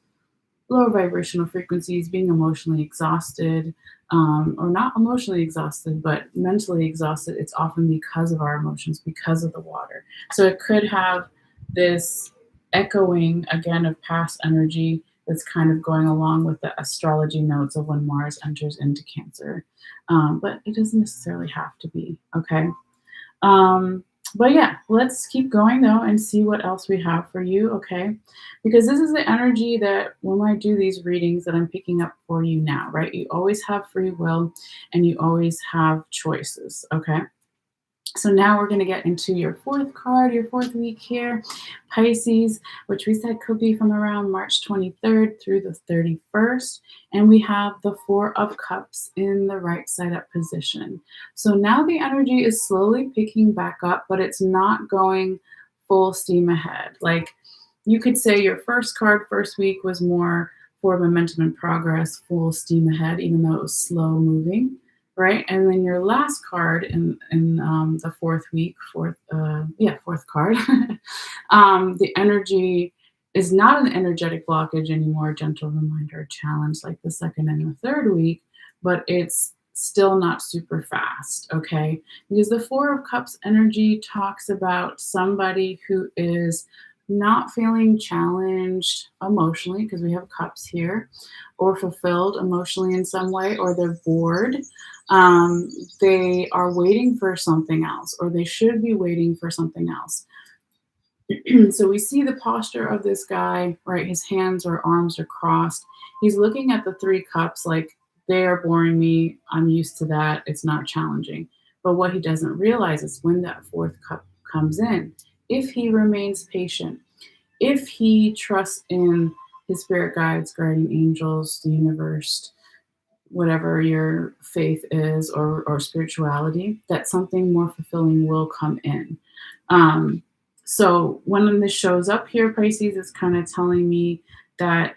lower vibrational frequencies, being emotionally exhausted, or not emotionally exhausted, but mentally exhausted, it's often because of our emotions, because of the water. So it could have this echoing again of past energy that's kind of going along with the astrology notes of when Mars enters into Cancer. But it doesn't necessarily have to be, okay? Um, but yeah, let's keep going though and see what else we have for you, okay? Because this is the energy that when I do these readings that I'm picking up for you now, right? You always have free will and you always have choices, okay? So now we're going to get into your fourth card, your fourth week here, Pisces, which we said could be from around March 23rd through the 31st. And we have the Four of Cups in the right side up position. So now the energy is slowly picking back up, but it's not going full steam ahead. Like you could say your first card, first week was more for momentum and progress, full steam ahead, even though it was slow moving. Right, and then your last card in the fourth week, fourth card, the energy is not an energetic blockage anymore, gentle reminder, challenge like the second and the third week, but it's still not super fast, okay? Because the Four of Cups energy talks about somebody who is not feeling challenged emotionally, because we have cups here, or fulfilled emotionally in some way, or they're bored. They are waiting for something else, or they should be waiting for something else. So we see the posture of this guy, right? His hands or arms are crossed. He's looking at the three cups like, they are boring me. I'm used to that. It's not challenging. But what he doesn't realize is when that fourth cup comes in, if he remains patient, if he trusts in his spirit guides, guardian angels, the universe, whatever your faith is or spirituality, that something more fulfilling will come in. So when this shows up here, Pisces, is kind of telling me that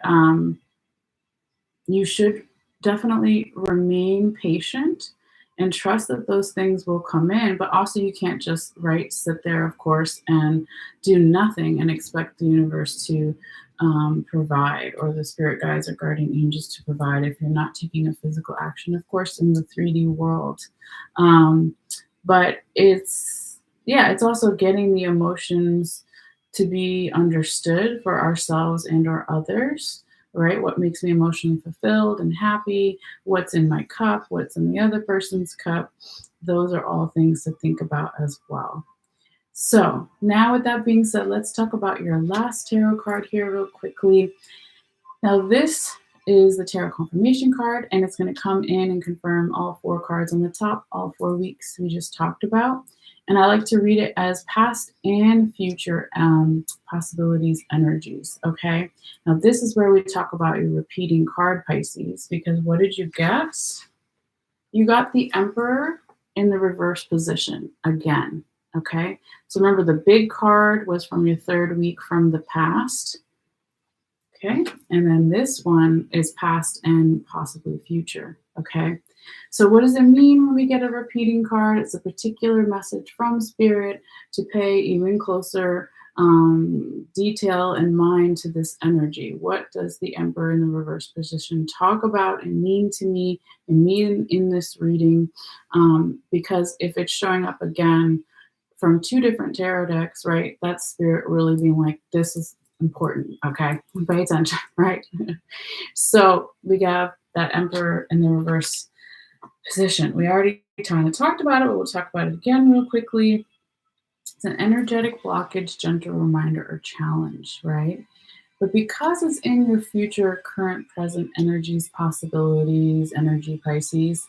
you should definitely remain patient and trust that those things will come in. But also you can't just sit there, of course, and do nothing and expect the universe to provide, or the spirit guides or guardian angels to provide, if you're not taking a physical action, of course, in the 3D world. But it's also getting the emotions to be understood for ourselves and or others, right? What makes me emotionally fulfilled and happy, what's in my cup, what's in the other person's cup. Those are all things to think about as well. So now with that being said, let's talk about your last tarot card here real quickly. Now this is the tarot confirmation card, and it's going to come in and confirm all four cards on the top, all 4 weeks we just talked about. And I like to read it as past and future possibilities, energies, okay? Now this is where we talk about your repeating card, Pisces, because what did you get? You got the Emperor in the reverse position again, okay? So remember, the big card was from your third week from the past, okay? And then this one is past and possibly future, okay? So what does it mean when we get a repeating card? It's a particular message from Spirit to pay even closer detail and mind to this energy. What does the Emperor in the reverse position talk about and mean to me and mean in this reading? Because if it's showing up again from 2 different tarot decks, right, that's Spirit really being like, this is important, okay? Pay attention, right? So we have that Emperor in the reverse position. We already kind of talked about it, but we'll talk about it again real quickly. It's an energetic blockage, gentle reminder, or challenge, right? But because it's in your future, current, present energies, possibilities, energy, Pisces,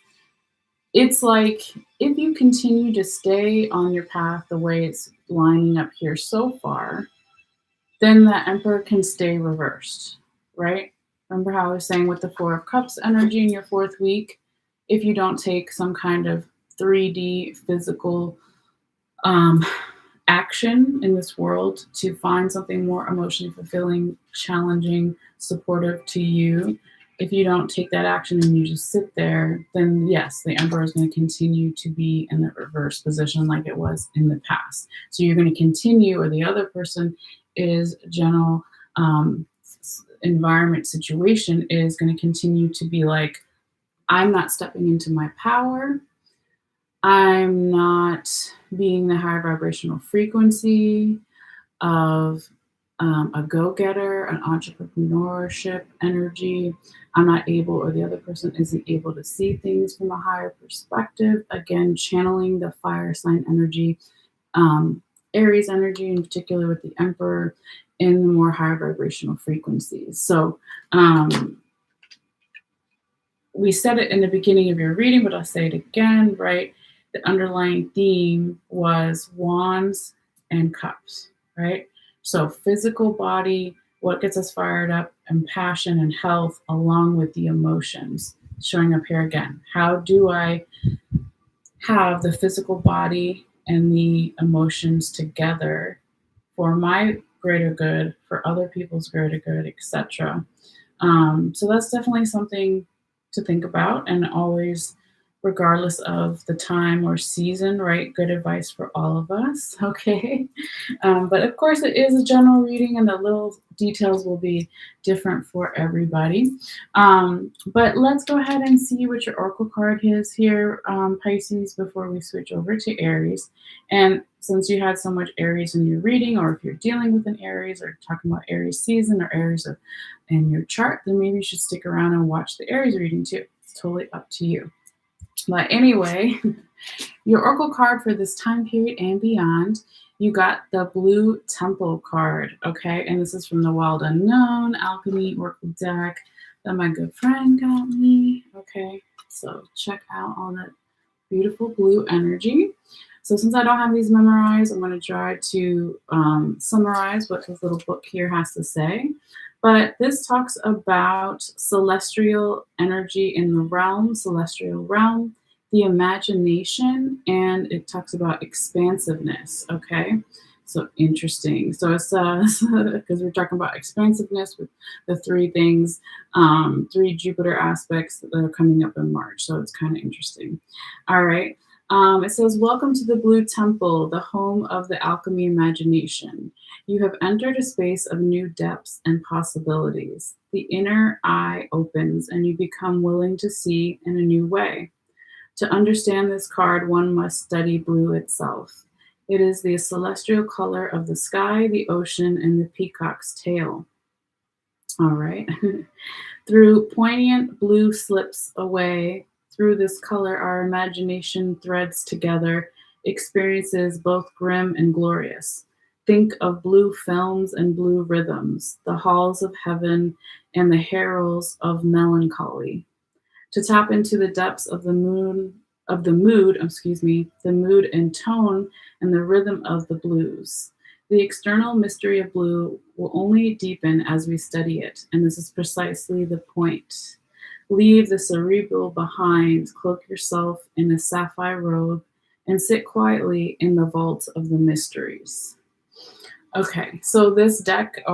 it's like if you continue to stay on your path the way it's lining up here so far, then the Emperor can stay reversed, right? Remember how I was saying with the Four of Cups energy in your 4th week, if you don't take some kind of 3D physical action in this world to find something more emotionally fulfilling, challenging, supportive to you, if you don't take that action and you just sit there, then yes, the Emperor is going to continue to be in the reverse position like it was in the past. So you're going to continue, or the other person is general environment situation is going to continue to be like, I'm not stepping into my power. I'm not being the high vibrational frequency of a go-getter, an entrepreneurship energy. I'm not able, or the other person isn't able to see things from a higher perspective. Again, channeling the fire sign energy, Aries energy in particular with the Emperor in the more higher vibrational frequencies. So we said it in the beginning of your reading, but I'll say it again, right? The underlying theme was wands and cups, right? So physical body, what gets us fired up, and passion and health, along with the emotions. Showing up here again. How do I have the physical body and the emotions together for my greater good, for other people's greater good, etc.? So that's definitely something to think about, and always, regardless of the time or season, right? Good advice for all of us, okay? But of course, it is a general reading, and the little details will be different for everybody. But let's go ahead and see what your oracle card is here, Pisces, before we switch over to Aries. And since you had so much Aries in your reading, or if you're dealing with an Aries, or talking about Aries season or Aries in your chart, then maybe you should stick around and watch the Aries reading too. It's totally up to you. But anyway, your oracle card for this time period and beyond, you got the Blue Temple card, okay? And this is from the Wild Unknown Alchemy Oracle deck that my good friend got me, okay? So check out all that beautiful blue energy. So since I don't have these memorized, I'm going to try to summarize what this little book here has to say. But this talks about celestial energy in the realm, celestial realm, the imagination, and it talks about expansiveness, okay? So interesting. So it says, because we're talking about expansiveness with the three things, three Jupiter aspects that are coming up in March. So it's kind of interesting. All right. It says, welcome to the Blue Temple, the home of the alchemy imagination. You have entered a space of new depths and possibilities. The inner eye opens and you become willing to see in a new way. To understand this card, one must study blue itself. It is the celestial color of the sky, the ocean, and the peacock's tail. All right. Through poignant blue slips away, through this color, our imagination threads together experiences both grim and glorious. Think of blue films and blue rhythms, the halls of heaven and the heralds of melancholy. To tap into the depths of the mood, the mood and tone and the rhythm of the blues. The external mystery of blue will only deepen as we study it, and this is precisely the point. Leave the cerebral behind, cloak yourself in a sapphire robe, and sit quietly in the vault of the mysteries. Okay, so this deck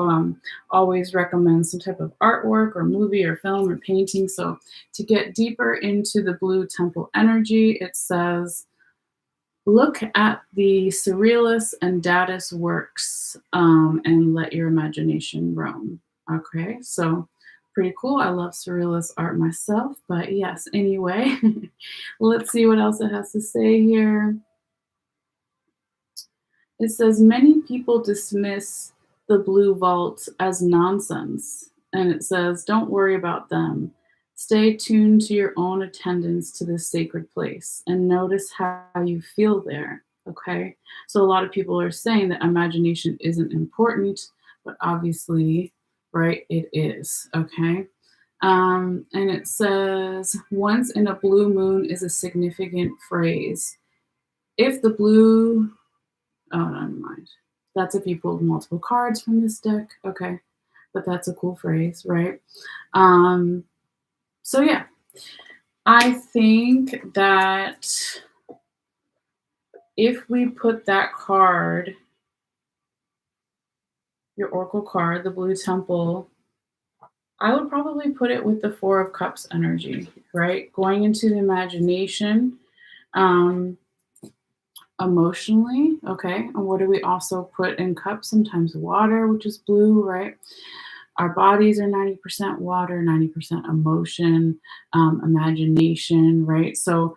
always recommends some type of artwork or movie or film or painting. So to get deeper into the Blue Temple energy, it says, look at the surrealist and Dadaist works and let your imagination roam. Okay, so pretty cool. I love surrealist art myself, but yes, anyway, let's see what else it has to say here. It says, many people dismiss the blue vault as nonsense. And it says, don't worry about them. Stay tuned to your own attendance to this sacred place and notice how you feel there. Okay. So a lot of people are saying that imagination isn't important, but obviously, right, it is. Okay. And it says, once in a blue moon is a significant phrase. If the blue Oh, never mind. That's if you pulled multiple cards from this deck. Okay. But that's a cool phrase, right? So yeah, I think that if we put that card, your Oracle card, the Blue Temple, I would probably put it with the Four of Cups energy, right? Going into the imagination. emotionally, okay? And what do we also put in cups? Sometimes water, which is blue, right? Our bodies are 90% water, 90% emotion, imagination, right? So,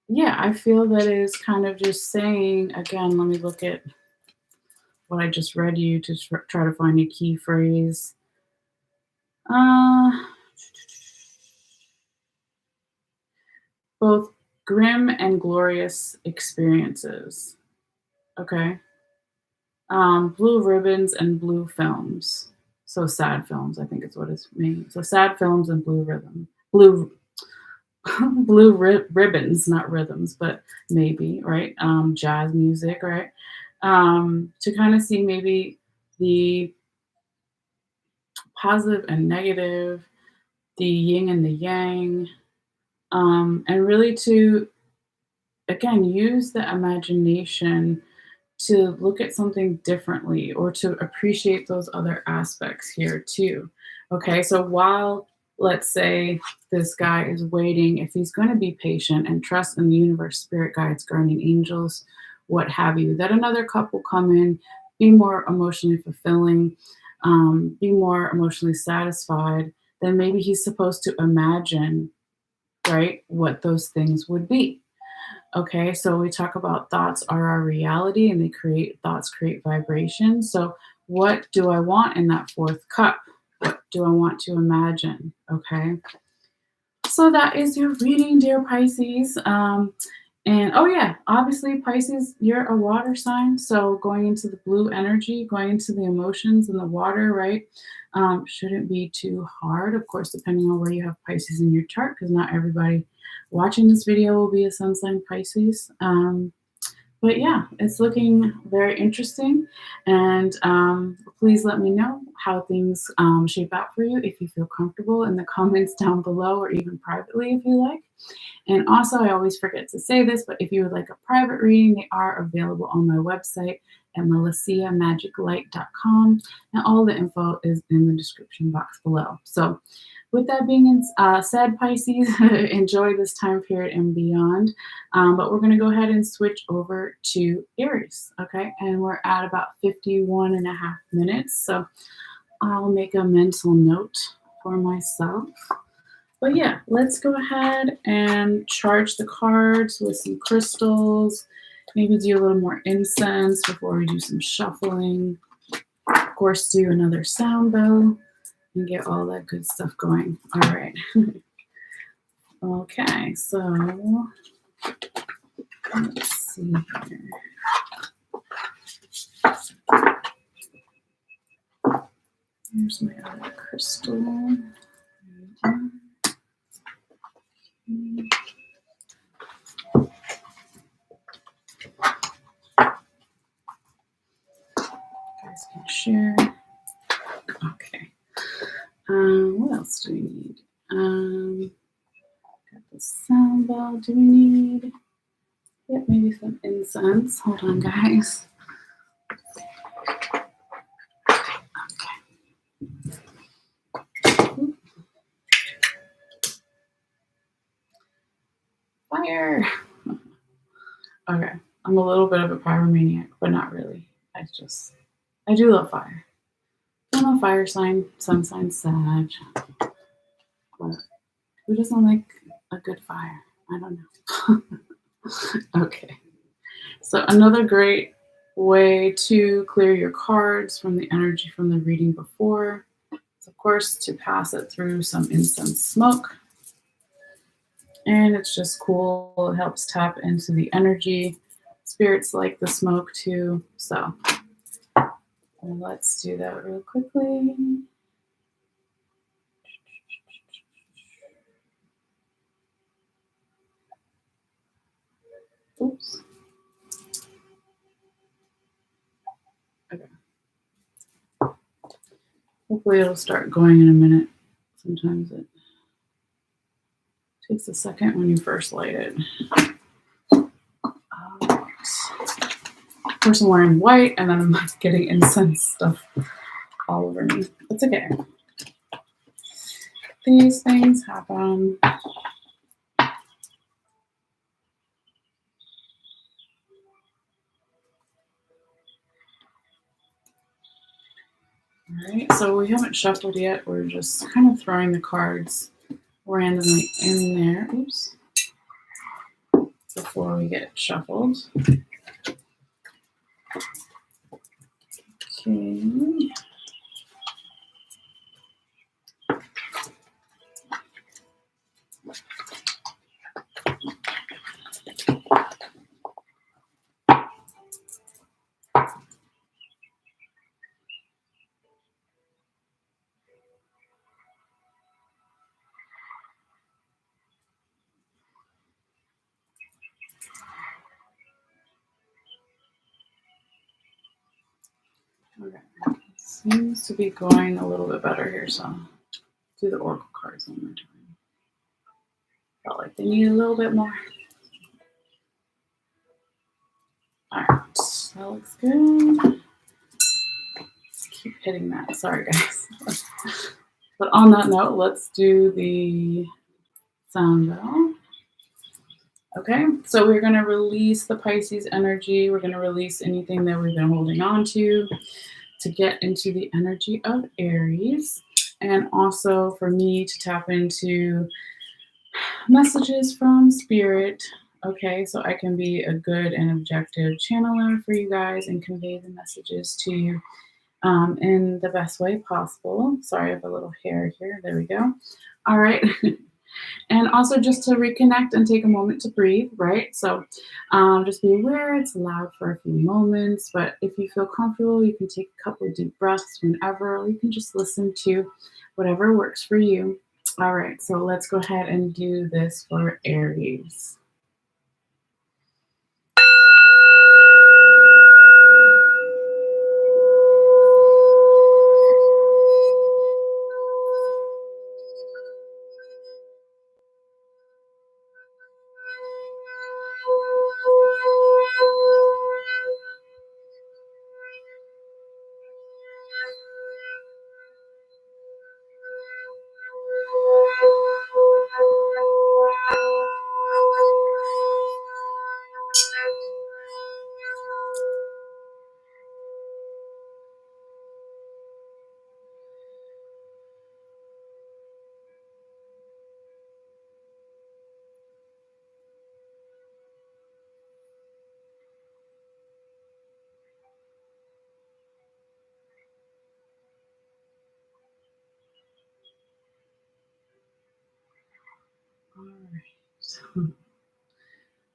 yeah, I feel that it is kind of just saying, again, let me look at what I just read you to try to find a key phrase. Uh, both grim and glorious experiences. Okay. Blue ribbons and blue films. So sad films, I think is what it's meaning. So sad films and blue rhythm. Blue ribbons, not rhythms, but maybe, right? Jazz music, right? To kind of see maybe the positive and negative, the yin and the yang, and really to, again, use the imagination to look at something differently or to appreciate those other aspects here too. Okay, so while let's say this guy is waiting, if he's going to be patient and trust in the universe, spirit guides, guardian angels, what have you, that another couple come in, be more emotionally fulfilling, be more emotionally satisfied, then maybe he's supposed to imagine, right, what those things would be. Okay, so we talk about thoughts are our reality and they create thoughts create vibration. So what do I want in that fourth cup? What do I want to imagine? Okay. So that is your reading, dear Pisces. And oh yeah, obviously Pisces, you're a water sign. So going into the blue energy, going into the emotions and the water, right? Shouldn't be too hard, of course, depending on where you have Pisces in your chart, because not everybody watching this video will be a sun sign Pisces. But yeah, it's looking very interesting. And please let me know how things shape out for you if you feel comfortable in the comments down below or even privately if you like. And also, I always forget to say this, but if you would like a private reading, they are available on my website at MalesseaMagicLight.com. And all the info is in the description box below. So with that being said, Pisces, enjoy this time period and beyond. But we're going to go ahead and switch over to Aries, okay? And we're at about 51 and a half minutes. So I'll make a mental note for myself. But yeah, let's go ahead and charge the cards with some crystals. Maybe do a little more incense before we do some shuffling. Of course, do another sound bell and get all that good stuff going. All right. Okay, so let's see here. Here's my other crystal. Guys can share. Okay. What else do we need? Got the sound bell. Do we need? Yep, maybe some incense. Hold on, guys. Okay. Fire. Okay. I'm a little bit of a pyromaniac, but not really. I do love fire. I'm a fire sign, sun sign, Sag. But who doesn't like a good fire? I don't know. Okay. So another great way to clear your cards from the energy from the reading before is, of course, to pass it through some incense smoke. And it's just cool. It helps tap into the energy. Spirits like the smoke too. So let's do that real quickly. Oops. Okay. Hopefully it'll start going in a minute. Sometimes it takes a second when you first light it. Of course, I'm wearing white and then I'm getting incense stuff all over me. It's okay. These things happen. All right, so we haven't shuffled yet. We're just kind of throwing the cards randomly in there. Oops. Before we get shuffled. Okay. Okay. Seems to be going a little bit better here, so I'll do the oracle cards one more time. Felt like they need a little bit more. All right, that looks good. Let's keep hitting that. Sorry, guys. But on that note, let's do the sound bell. Okay, so we're going to release the Pisces energy. We're going to release anything that we've been holding on to get into the energy of Aries. And also for me to tap into messages from Spirit. Okay, so I can be a good and objective channeler for you guys and convey the messages to you in the best way possible. Sorry, I have a little hair here. There we go. All right. And also just to reconnect and take a moment to breathe, right? So just be aware it's allowed for a few moments, but if you feel comfortable, you can take a couple of deep breaths whenever, or you can just listen to whatever works for you. All right, so let's go ahead and do this for Aries. All right.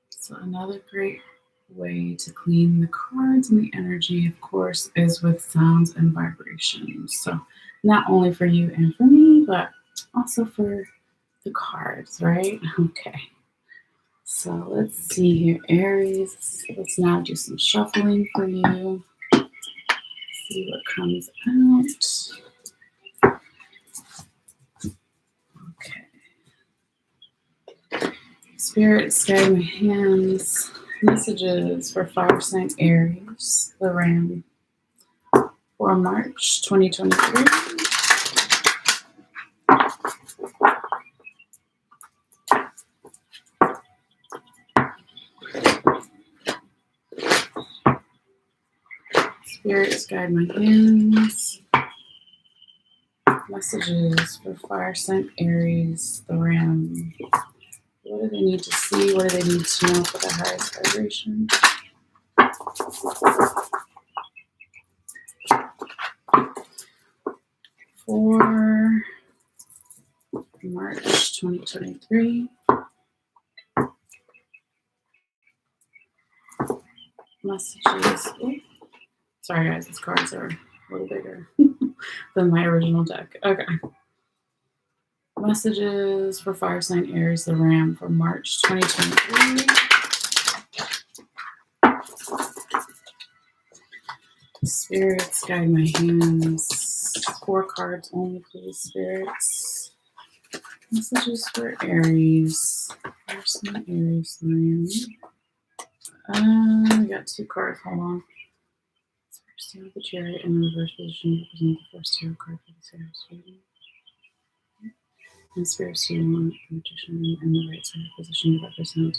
So another great way to clean the cards and the energy, of course, is with sounds and vibrations. So not only for you and for me, but also for the cards, right? Okay. So let's see here, Aries. Let's now do some shuffling for you. See what comes out. Okay. Spirit, guide my hands. Messages for fire sign Aries, the Ram, for March 2023. Spirits, guide my hands. Messages for fire sign Aries, the Ram. What do they need to see? What do they need to know for the highest vibration? For March 2023. Messages. Oh, sorry, guys, these cards are a little bigger than my original deck. Okay. Messages for fire sign Aries, the Ram, for March 2023. Spirits, guide my hands. 4 cards only, please, spirits. Messages for Aries. Fire sign Aries, the Ram. We got 2 cards. Hold on. First tarot, the Chariot, in the reverse position represent the first tarot card for the Aries reading. And Spirit Student, the Magician, in the right side position to represent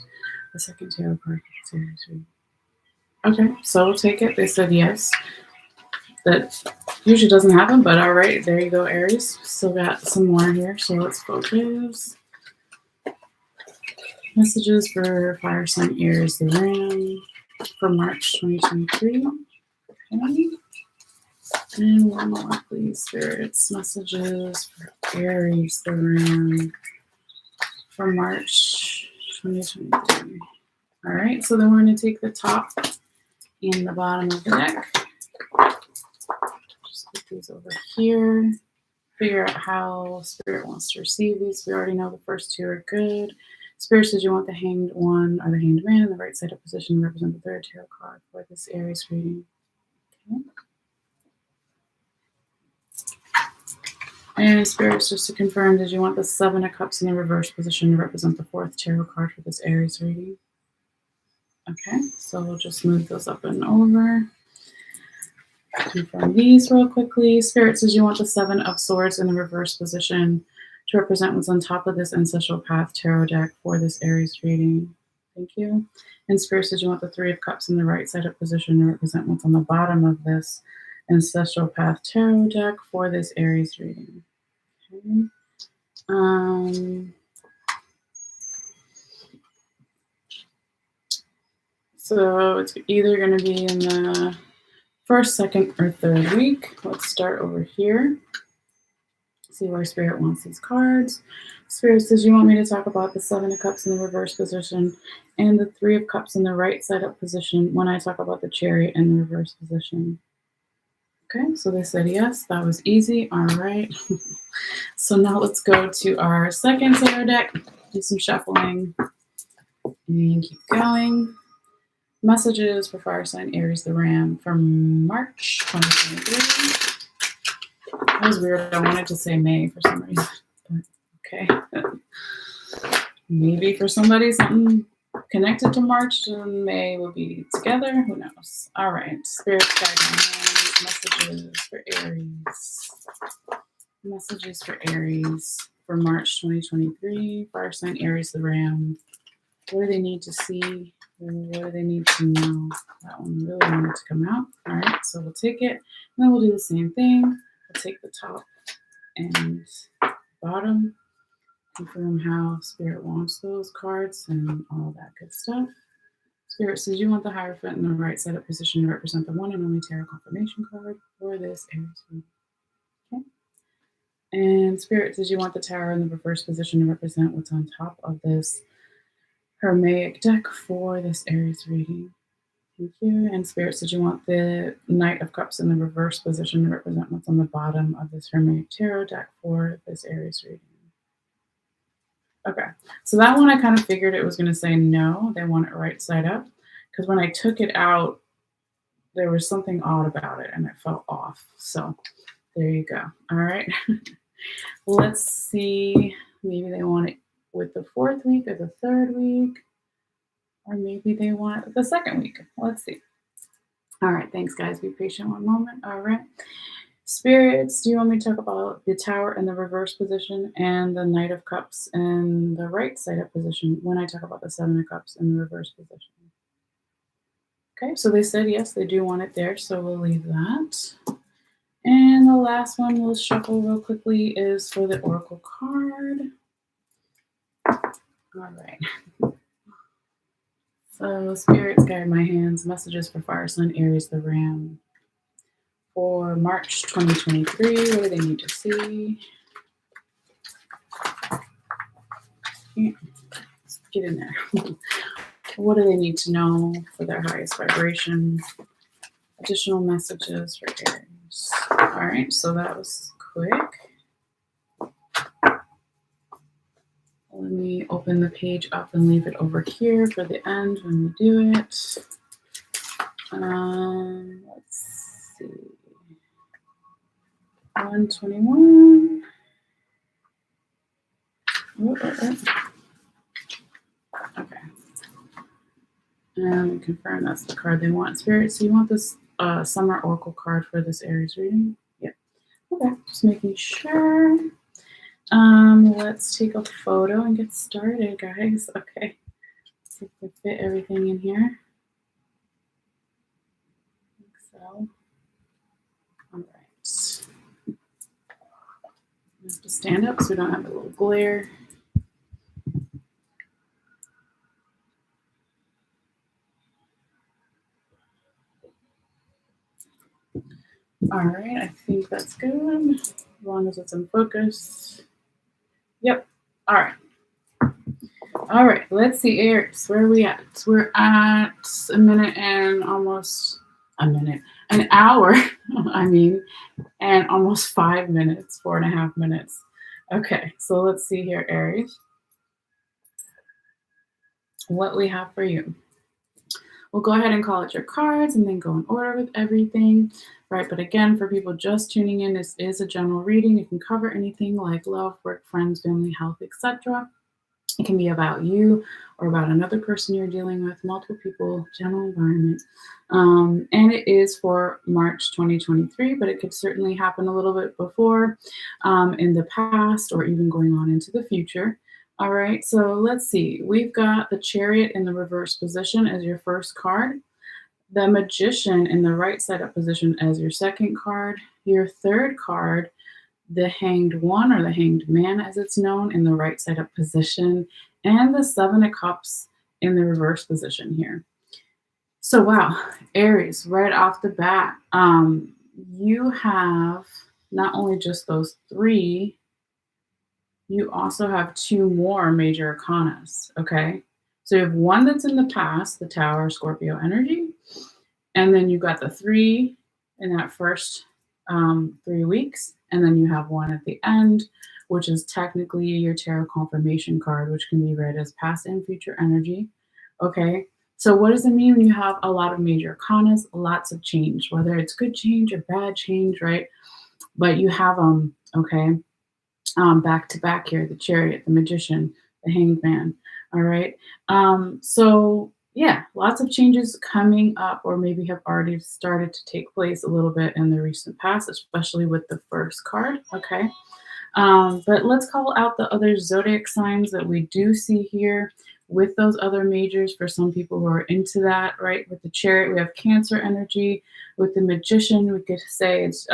the second tarot card for the Aries reading. Okay, so we'll take it. They said yes. That usually doesn't happen, but all right, there you go, Aries. Still got some more here, so let's focus. Messages for fire sign Aries, the Ram, for March 2023. Okay. And one more, please, spirits. Messages for Aries, the Ram, for March 2023. All right, so then we're going to take the top and the bottom of the deck. Just put these over here. Figure out how Spirit wants to receive these. We already know the first two are good. Spirit says you want the Hanged One or the Hanged Man in the right side up position to represent the third tarot card for this Aries reading. Okay. And Spirits, just to confirm, did you want the Seven of Cups in the reverse position to represent the fourth tarot card for this Aries reading? Okay, so we'll just move those up and over. Confirm these real quickly. Spirit says you want the Seven of Swords in the reverse position to represent what's on top of this Ancestral Path tarot deck for this Aries reading. Thank you. And Spirit says you want the Three of Cups in the right side up position to represent what's on the bottom of this Ancestral Path tarot deck for this Aries reading. Okay. So it's either going to be in the first, second, or third week. Let's start over here. See where Spirit wants these cards. Spirit says you want me to talk about the Seven of Cups in the reverse position and the Three of Cups in the right side up position when I talk about the Chariot in the reverse position. Okay, so they said yes. That was easy. All right. So now let's go to our second tarot deck. Do some shuffling and keep going. Messages for fire sign Aries, the Ram, from March 2023. That was weird. I wanted to say May for some reason. But okay. Maybe for somebody something connected to March and May will be together. Who knows? All right. Spirit guidance. Messages for Aries. Messages for Aries for March 2023. Fire sign Aries, the Ram. What do they need to see? What do they need to know? That one really wanted to come out. All right, so we'll take it. And then we'll do the same thing. We'll take the top and bottom. Confirm how Spirit wants those cards and all that good stuff. Spirit says you want the Hierophant in the right side up position to represent the one and only tarot confirmation card for this Aries reading. Okay. And Spirit says you want the Tower in the reverse position to represent what's on top of this Hermaic deck for this Aries reading. Thank you. And Spirit said you want the Knight of Cups in the reverse position to represent what's on the bottom of this Hermaic tarot deck for this Aries reading. Okay, so that one I kind of figured it was going to say no, they want it right side up, because when I took it out, there was something odd about it and it felt off. So there you go. All right. Let's see. Maybe they want it with the fourth week or the third week, or maybe they want the second week. Let's see. All right. Thanks, guys. Be patient one moment. All right. Spirits, do you want me to talk about the Tower in the reverse position and the Knight of Cups in the right side up position when I talk about the Seven of Cups in the reverse position? Okay, so they said yes, they do want it there, so we'll leave that. And the last one we'll shuffle real quickly is for the Oracle card. All right. So Spirits guide my hands. Messages for Fire Sign Aries, the Ram. For March 2023, what do they need to see? Yeah, let's get in there. What do they need to know for their highest vibration? Additional messages for Aries. All right, so that was quick. Let me open the page up and leave it over here for the end when we do it. Let's see. 121. Okay. And confirm that's the card they want. Spirit, so you want this Summer Oracle card for this Aries reading? Yeah. Okay, just making sure. Let's take a photo and get started, guys. Okay. See if we fit everything in here. I think so. All right. I have to stand up so we don't have a little glare. All right, I think that's good, as long as it's in focus. Yep. All right. All right, let's see, Aries. Where are we at? We're at a minute and almost an hour. I mean, and almost 5 minutes, 4.5 minutes. Okay, so let's see here, Aries, what we have for you. We'll go ahead and call it your cards and then go in order with everything, right? But again, for people just tuning in, this is a general reading. It can cover anything like love, work, friends, family, health, etc. It can be about you or about another person you're dealing with, multiple people, general environment. And it is for March 2023, but it could certainly happen a little bit before, in the past, or even going on into the future. All right, so let's see. We've got the Chariot in the reverse position as your first card, the Magician in the right side up position as your second card, your third card, the Hanged One, or the Hanged Man as it's known, in the right side up position, and the Seven of Cups in the reverse position here. So wow, Aries, right off the bat, you have not only just those three, you also have two more major arcanas, okay? So you have one that's in the past, the Tower, Scorpio energy, and then you've got the three in that first 3 weeks, and then you have one at the end, which is technically your tarot confirmation card, which can be read as past and future energy. Okay, so what does it mean when you have a lot of major arcanas? Lots of change, whether it's good change or bad change, right? But you have them, okay, back to back here, the Chariot, the Magician, the Hanged Man. All right. So yeah, lots of changes coming up, or maybe have already started to take place a little bit in the recent past, especially with the first card. Okay. But let's call out the other zodiac signs that we do see here with those other majors for some people who are into that, right? With the Chariot, we have Cancer energy. With the Magician, we could say it's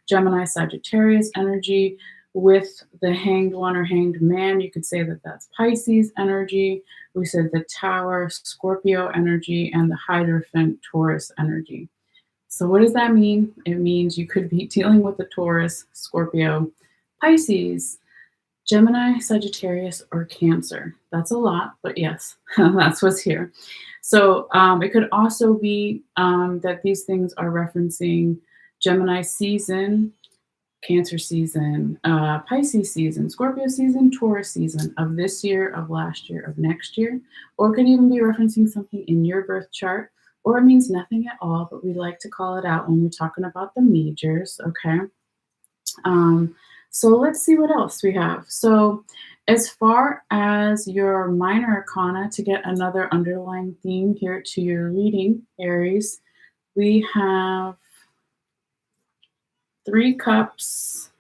Gemini, Sagittarius energy. With the Hanged One or Hanged Man, you could say that that's Pisces energy. We said the Tower, Scorpio energy, and the Hierophant, Taurus energy. So what does that mean? It means you could be dealing with the Taurus, Scorpio, Pisces, Gemini, Sagittarius, or Cancer. That's a lot, but yes, that's what's here. So it could also be that these things are referencing Gemini season, Cancer season, Pisces season, Scorpio season, Taurus season of this year, of last year, of next year, or it could even be referencing something in your birth chart, or it means nothing at all, but we like to call it out when we're talking about the majors, okay? So let's see what else we have. So as far as your minor arcana, to get another underlying theme here to your reading, Aries, we have 3 cups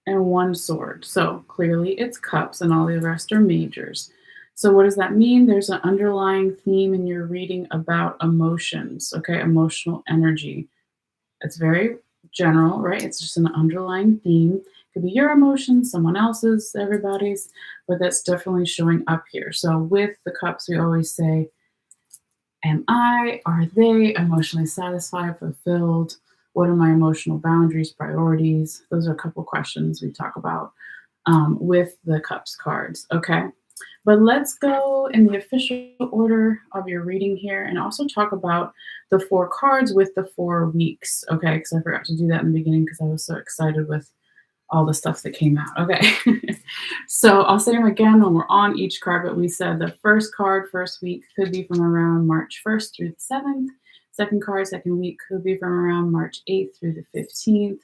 and 1 sword. So clearly it's cups and all the rest are majors. So what does that mean? There's an underlying theme in your reading about emotions, okay? Emotional energy. It's very general, right? It's just an underlying theme. It could be your emotions, someone else's, everybody's, but that's definitely showing up here. So with the cups, we always say, am I, are they emotionally satisfied, fulfilled? What are my emotional boundaries, priorities? Those are a couple questions we talk about with the cups cards, okay? But let's go in the official order of your reading here and also talk about the 4 cards with the 4 weeks, okay? Because I forgot to do that in the beginning because I was so excited with all the stuff that came out, okay? So I'll say them again when we're on each card, but we said the first card, first week, could be from around March 1st through the 7th. Second card, second week, could be from around March 8th through the 15th.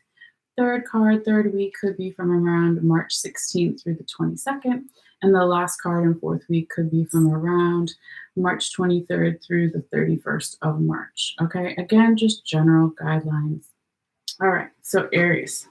Third card, third week, could be from around March 16th through the 22nd. And the last card in fourth week could be from around March 23rd through the 31st of March. Okay, again, just general guidelines. All right, so Aries.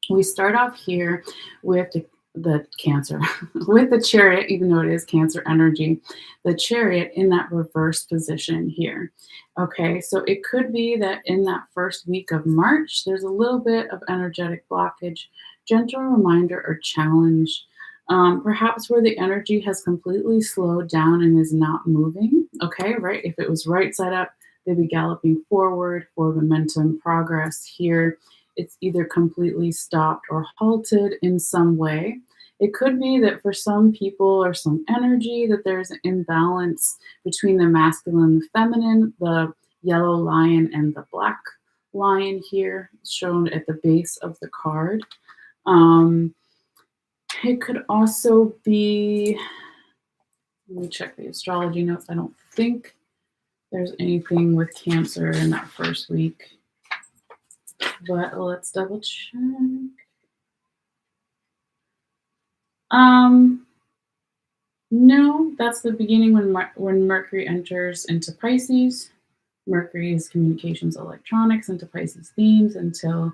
We start off here with the Cancer with the Chariot, even though it is Cancer energy, the Chariot in that reverse position here. Okay, so it could be that in that first week of March, there's a little bit of energetic blockage, gentle reminder or challenge, perhaps where the energy has completely slowed down and is not moving. Okay, right? If it was right side up, they'd be galloping forward for momentum progress. Here, it's either completely stopped or halted in some way. It could be that for some people or some energy that there's an imbalance between the masculine and the feminine, the yellow lion and the black lion here shown at the base of the card. Um, it could also be, let me check the astrology notes. I don't think there's anything with Cancer in that first week, but let's double check. No, that's the beginning when Mercury enters into Pisces. Mercury is communications electronics into Pisces themes until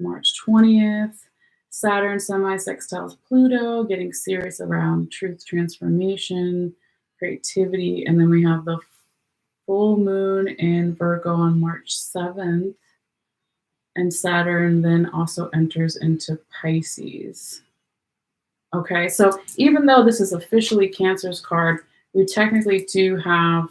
March 20th. Saturn semi-sextiles Pluto, getting serious around truth transformation, creativity, and then we have the full moon in Virgo on March 7th, and Saturn then also enters into Pisces. Okay, so even though this is officially Cancer's card, we technically do have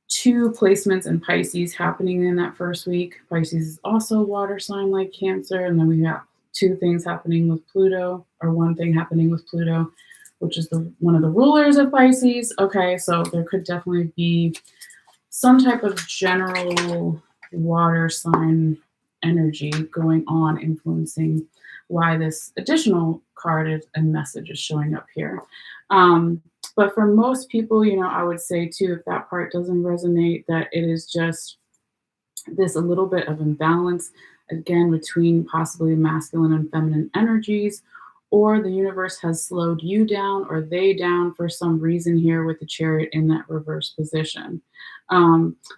two placements in Pisces happening in that first week. Pisces is also a water sign like Cancer, and then we have two things happening with Pluto, or one thing happening with Pluto, which is one of the rulers of Pisces. Okay, so there could definitely be some type of general water sign energy going on influencing why this additional card and message is showing up here. But for most people, I would say too, if that part doesn't resonate, that it is just this a little bit of imbalance, again, between possibly masculine and feminine energies, or the universe has slowed you down or they down for some reason here with the Chariot in that reverse position.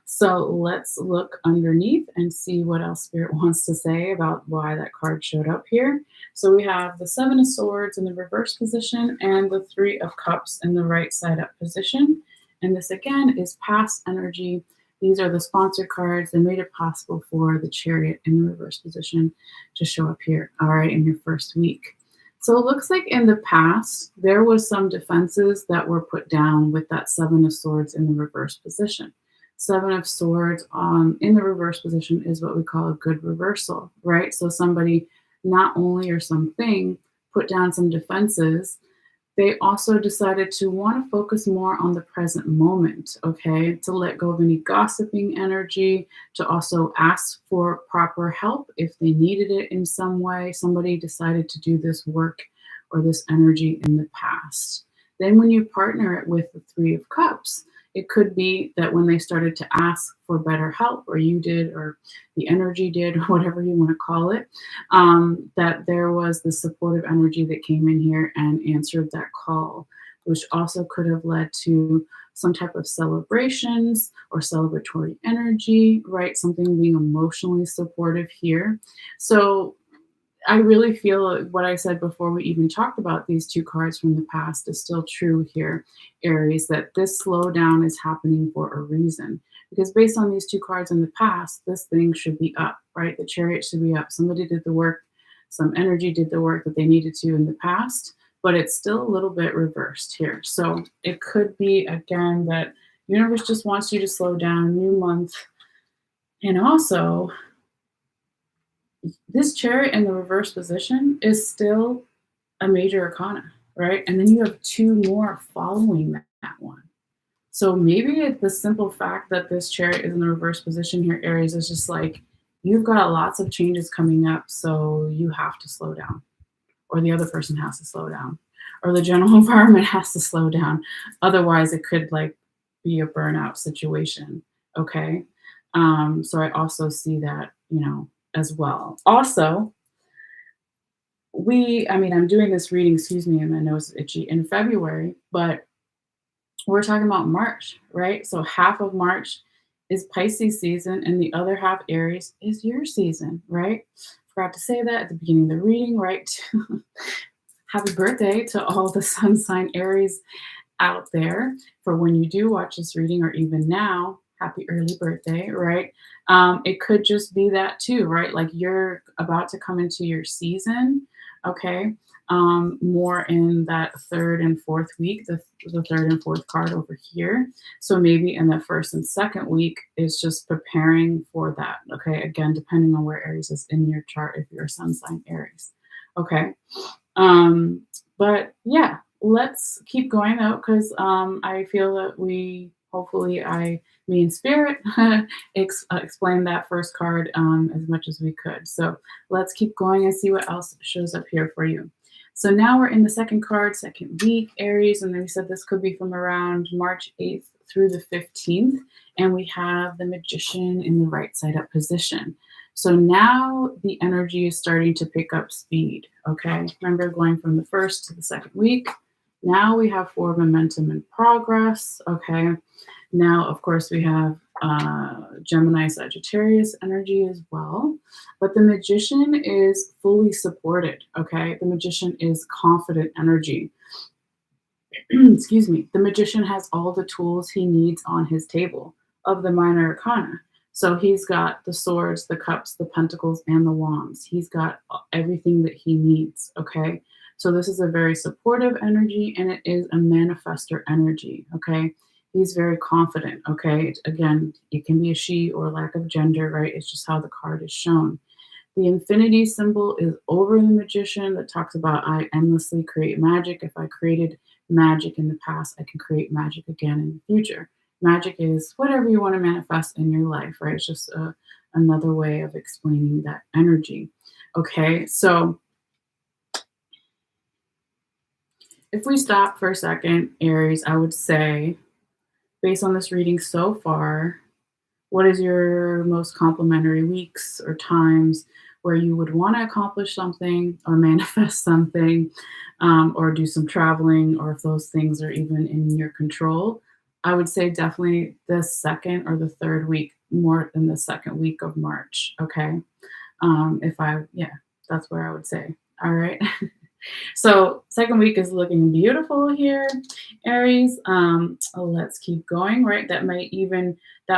So let's look underneath and see what else Spirit wants to say about why that card showed up here. So we have the Seven of Swords in the reverse position and the Three of Cups in the right side up position. And this again is past energy. These are the sponsor cards that made it possible for the Chariot in the reverse position to show up here, all right, in your first week. So it looks like in the past, there was some defenses that were put down with that Seven of Swords in the reverse position. Seven of Swords in the reverse position is what we call a good reversal, right? So somebody not only or something put down some defenses, they also decided to want to focus more on the present moment, okay? To let go of any gossiping energy, to also ask for proper help if they needed it in some way. Somebody decided to do this work or this energy in the past. Then when you partner it with the Three of Cups, it could be that when they started to ask for better help, or you did, or the energy did, whatever you want to call it, that there was the supportive energy that came in here and answered that call, which also could have led to some type of celebrations or celebratory energy, right? Something being emotionally supportive here. So I really feel what I said before we even talked about these two cards from the past is still true here, Aries, that this slowdown is happening for a reason. Because based on these two cards in the past, this thing should be up, right? The Chariot should be up. Somebody did the work, some energy did the work that they needed to in the past, but it's still a little bit reversed here. So it could be, again, that universe just wants you to slow down, new month. And also, this Chariot in the reverse position is still a major arcana, right? And then you have two more following that one. So maybe the simple fact that this Chariot is in the reverse position here, Aries, is just like, you've got lots of changes coming up, so you have to slow down, or the other person has to slow down, or the general environment has to slow down. Otherwise, it could be a burnout situation, okay? So I also see that, as well. Also, I'm doing this reading, and my nose is itchy, in February, but we're talking about March, right? So half of March is Pisces season, and the other half, Aries, is your season, right? Forgot to say that at the beginning of the reading, right? happy birthday to all the sun sign Aries out there. For when you do watch this reading, or even now, happy early birthday, right? It could just be that too, right? Like you're about to come into your season, okay? More in that third and fourth week, the third and fourth card over here. So maybe in the first and second week is just preparing for that, okay? Again, depending on where Aries is in your chart, if you're a sun sign Aries, okay? Um, but yeah, let's keep going though, because I feel that we hopefully me and spirit explain that first card as much as we could. So let's keep going and see what else shows up here for you. So now we're in the second card, second week, Aries, and then we said this could be from around March 8th through the 15th, and we have the Magician in the right side up position. So now the energy is starting to pick up speed, okay? Remember, going from the first to the second week. Now we have forward momentum and progress, okay? Now, of course, we have Gemini Sagittarius energy as well, but the Magician is fully supported, okay? The Magician is confident energy. Excuse me. The Magician has all the tools he needs on his table of the minor arcana. So he's got the swords, the cups, the pentacles, and the wands. He's got everything that he needs, okay? So this is a very supportive energy, and it is a manifestor energy, okay? He's very confident, okay? Again, it can be a she or lack of gender, right? It's just how the card is shown. The infinity symbol is over the Magician that talks about I endlessly create magic. If I created magic in the past, I can create magic again in the future. Magic is whatever you want to manifest in your life, right? It's just another way of explaining that energy. Okay, so if we stop for a second, Aries, I would say, based on this reading so far, what is your most complimentary weeks or times where you would want to accomplish something or manifest something, or do some traveling, or if those things are even in your control? I would say definitely the second or the third week, more than the second week of March. Okay. Yeah, that's where I would say. All right. So second week is looking beautiful here, Aries. Let's keep going, right? That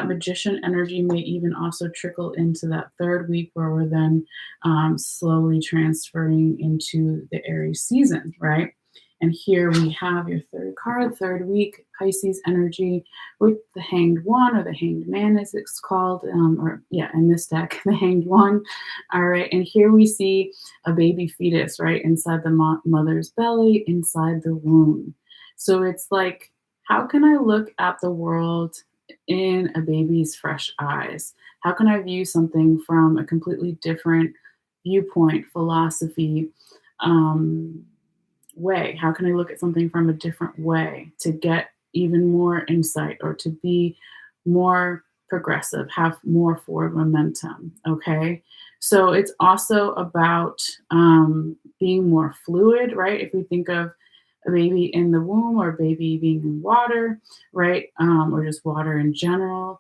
Magician energy may even also trickle into that third week, where we're then slowly transferring into the Aries season, right? And here we have your third card, third week, Pisces energy with the Hanged One, or the Hanged Man as it's called, in this deck, the Hanged One. All right, and here we see a baby fetus, right, inside the mother's belly, inside the womb. So it's like, how can I look at the world in a baby's fresh eyes? How can I view something from a completely different viewpoint, philosophy, way? How can I look at something from a different way to get even more insight, or to be more progressive, have more forward momentum? Okay. So it's also about being more fluid, right? If we think of a baby in the womb, or a baby being in water, right? Or just water in general,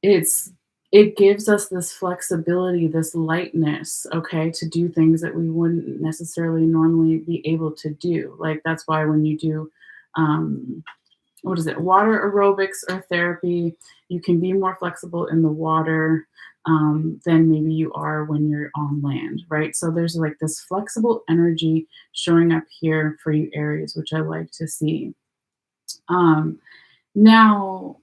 it's it gives us this flexibility, this lightness, okay, to do things that we wouldn't necessarily normally be able to do. Like that's why when you do what is it, water aerobics or therapy, you can be more flexible in the water than maybe you are when you're on land, right? So there's like this flexible energy showing up here for you, Aries, which I like to see. Now,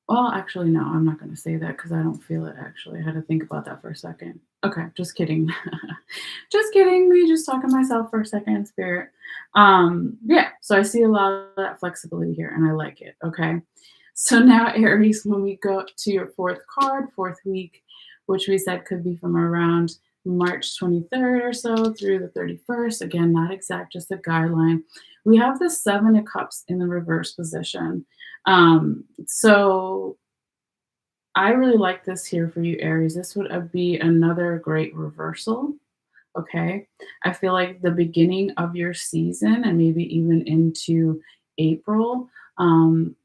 well, actually, no, I'm not going to say that because I don't feel it actually. I had to think about that for a second. Okay, just kidding. Just kidding. Me just talking to myself for a second in spirit. Yeah, so I see a lot of that flexibility here, and I like it. Okay. So now, Aries, when we go to your fourth card, fourth week, which we said could be from around March 23rd or so through the 31st. Again, not exact, just a guideline. We have the Seven of Cups in the reverse position. So I really like this here for you, Aries. This would be another great reversal. Okay. I feel like the beginning of your season, and maybe even into April,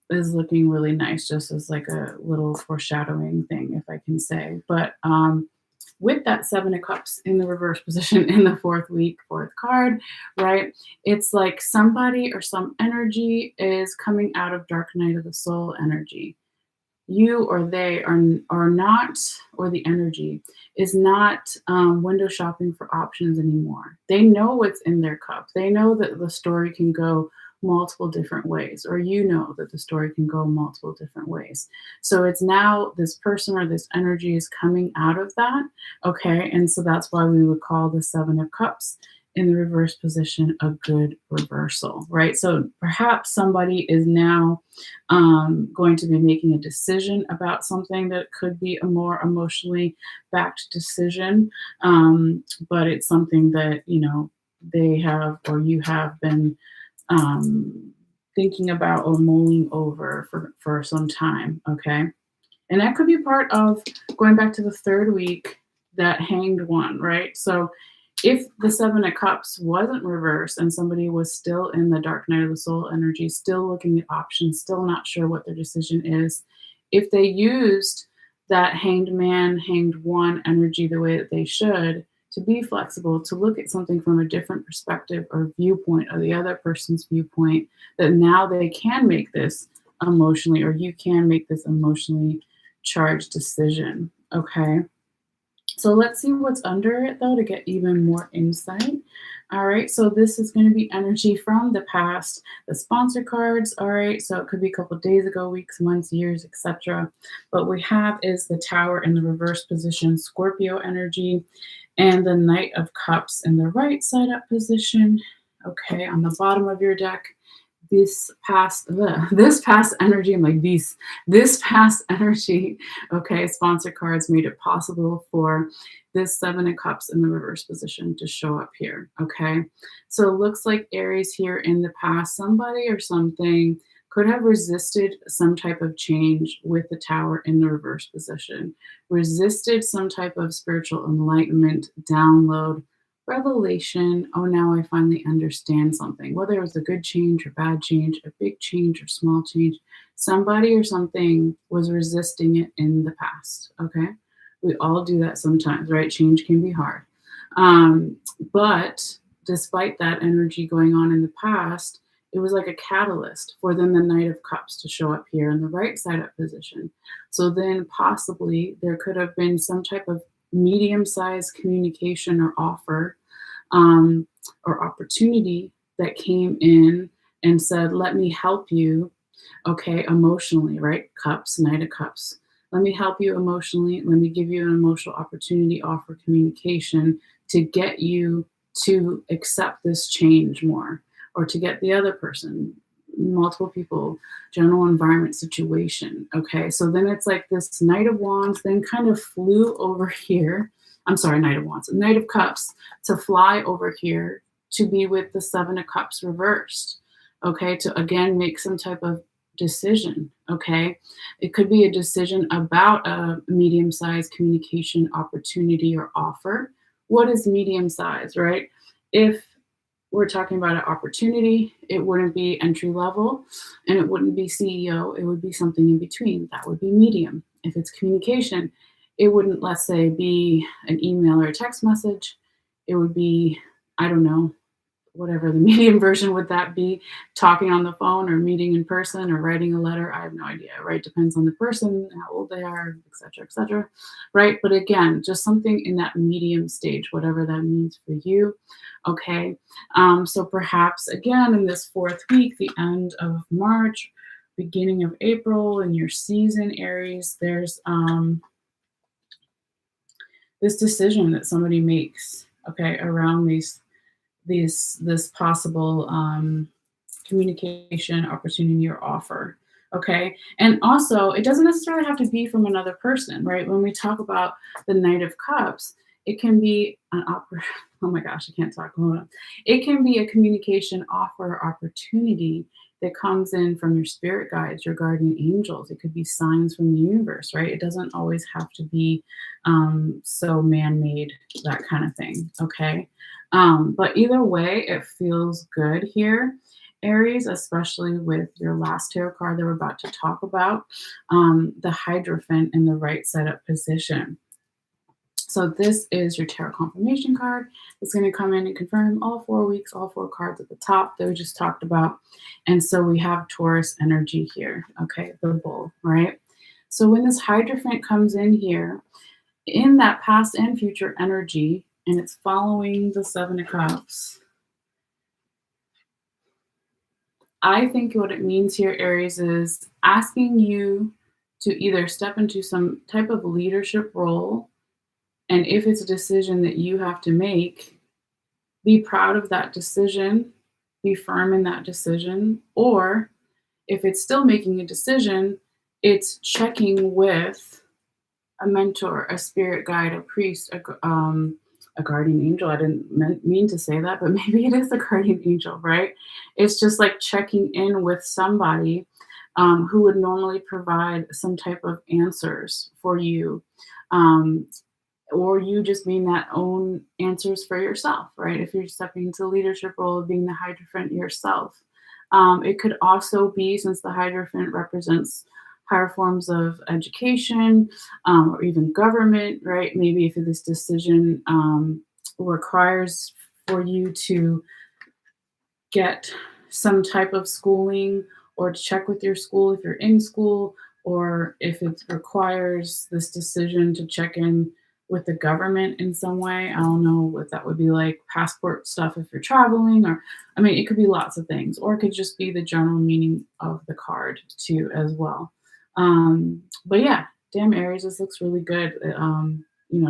is looking really nice, just as like a little foreshadowing thing, if I can say. But with that Seven of Cups in the reverse position in the fourth week, fourth card, right? It's like somebody or some energy is coming out of dark night of the soul energy. You or they are not, or the energy is not window shopping for options anymore. They know what's in their cup. They know that the story can go multiple different ways, or you know that the story can go multiple different ways. So it's now this person or this energy is coming out of that. Okay. And so that's why we would call the Seven of Cups in the reverse position a good reversal, right? So perhaps somebody is now going to be making a decision about something that could be a more emotionally backed decision, but it's something that, you know, they have or you have been thinking about or mulling over for some time, okay? And that could be part of going back to the third week, that hanged one, right? So if the Seven of Cups wasn't reversed and somebody was still in the dark night of the soul energy, still looking at options, still not sure what their decision is, if they used that hanged man, hanged one energy the way that they should, to be flexible, to look at something from a different perspective or viewpoint or the other person's viewpoint, that now they can make this emotionally, or you can make this emotionally charged decision. Okay. So let's see what's under it though to get even more insight. All right, so this is going to be energy from the past, the sponsor cards. All right, so it could be a couple of days ago, weeks, months, years, etc. What we have is the Tower in the reverse position, Scorpio energy, and the Knight of Cups in the right side up position. Okay, on the bottom of your deck, this past energy, I'm like this past energy, okay, sponsor cards made it possible for this Seven of Cups in the reverse position to show up here, okay? So it looks like Aries here in the past, somebody or something could have resisted some type of change with the Tower in the reverse position, resisted some type of spiritual enlightenment, download, revelation. Oh, now I finally understand something. Whether it was a good change or bad change, a big change or small change, somebody or something was resisting it in the past. Okay. We all do that sometimes, right? Change can be hard. But despite that energy going on in the past, it was like a catalyst for then the Knight of Cups to show up here in the right side up position. So then possibly there could have been some type of medium-sized communication or offer or opportunity that came in and said, let me help you, okay, emotionally, right? Cups, Knight of Cups. Let me help you emotionally. Let me give you an emotional opportunity, offer communication to get you to accept this change more, or to get the other person, multiple people, general environment situation. Okay, so then it's like this Knight of Wands then kind of flew over here. I'm sorry, Knight of Wands, Knight of Cups to fly over here to be with the Seven of Cups reversed. Okay, to again make some type of decision. Okay, it could be a decision about a medium-sized communication opportunity or offer. What is medium-sized, right? If we're talking about an opportunity, it wouldn't be entry level and it wouldn't be CEO. It would be something in between. That would be medium. If it's communication, it wouldn't, let's say, be an email or a text message. It would be, I don't know, whatever the medium version would that be, talking on the phone or meeting in person or writing a letter. I have no idea, right? Depends on the person, how old they are, et cetera, right? But again, just something in that medium stage, whatever that means for you, okay? So perhaps, again, in this fourth week, the end of March, beginning of April, in your season, Aries, there's this decision that somebody makes, okay, around this possible communication opportunity or offer. Okay. And also, it doesn't necessarily have to be from another person, right? When we talk about the Knight of Cups, it can be an opera. Oh my gosh, I can't talk. Hold on. It can be a communication offer or opportunity that comes in from your spirit guides, your guardian angels. It could be signs from the universe, right? It doesn't always have to be so man-made, that kind of thing. Okay. But either way, it feels good here, Aries, especially with your last tarot card that we're about to talk about, the Hierophant in the right side up position. So this is your tarot confirmation card. It's going to come in and confirm all 4 weeks, all 4 cards at the top that we just talked about. And so we have Taurus energy here, okay, the bull, right? So when this Hierophant comes in here, in that past and future energy, and it's following the Seven of Cups, I think what it means here, Aries, is asking you to either step into some type of leadership role. And if it's a decision that you have to make, be proud of that decision, be firm in that decision. Or if it's still making a decision, it's checking with a mentor, a spirit guide, a priest, a guardian angel. I didn't mean to say that, but maybe it is a guardian angel, right? It's just like checking in with somebody who would normally provide some type of answers for you. Um, or you just being that own answers for yourself, right? If you're stepping into the leadership role of being the Hierophant yourself. It could also be, since the Hierophant represents higher forms of education or even government, right? Maybe if this decision requires for you to get some type of schooling or to check with your school if you're in school, or if it requires this decision to check in with the government in some way. I don't know what that would be, like passport stuff if you're traveling, or I mean, it could be lots of things, or it could just be the general meaning of the card too as well. But yeah, damn Aries, this looks really good.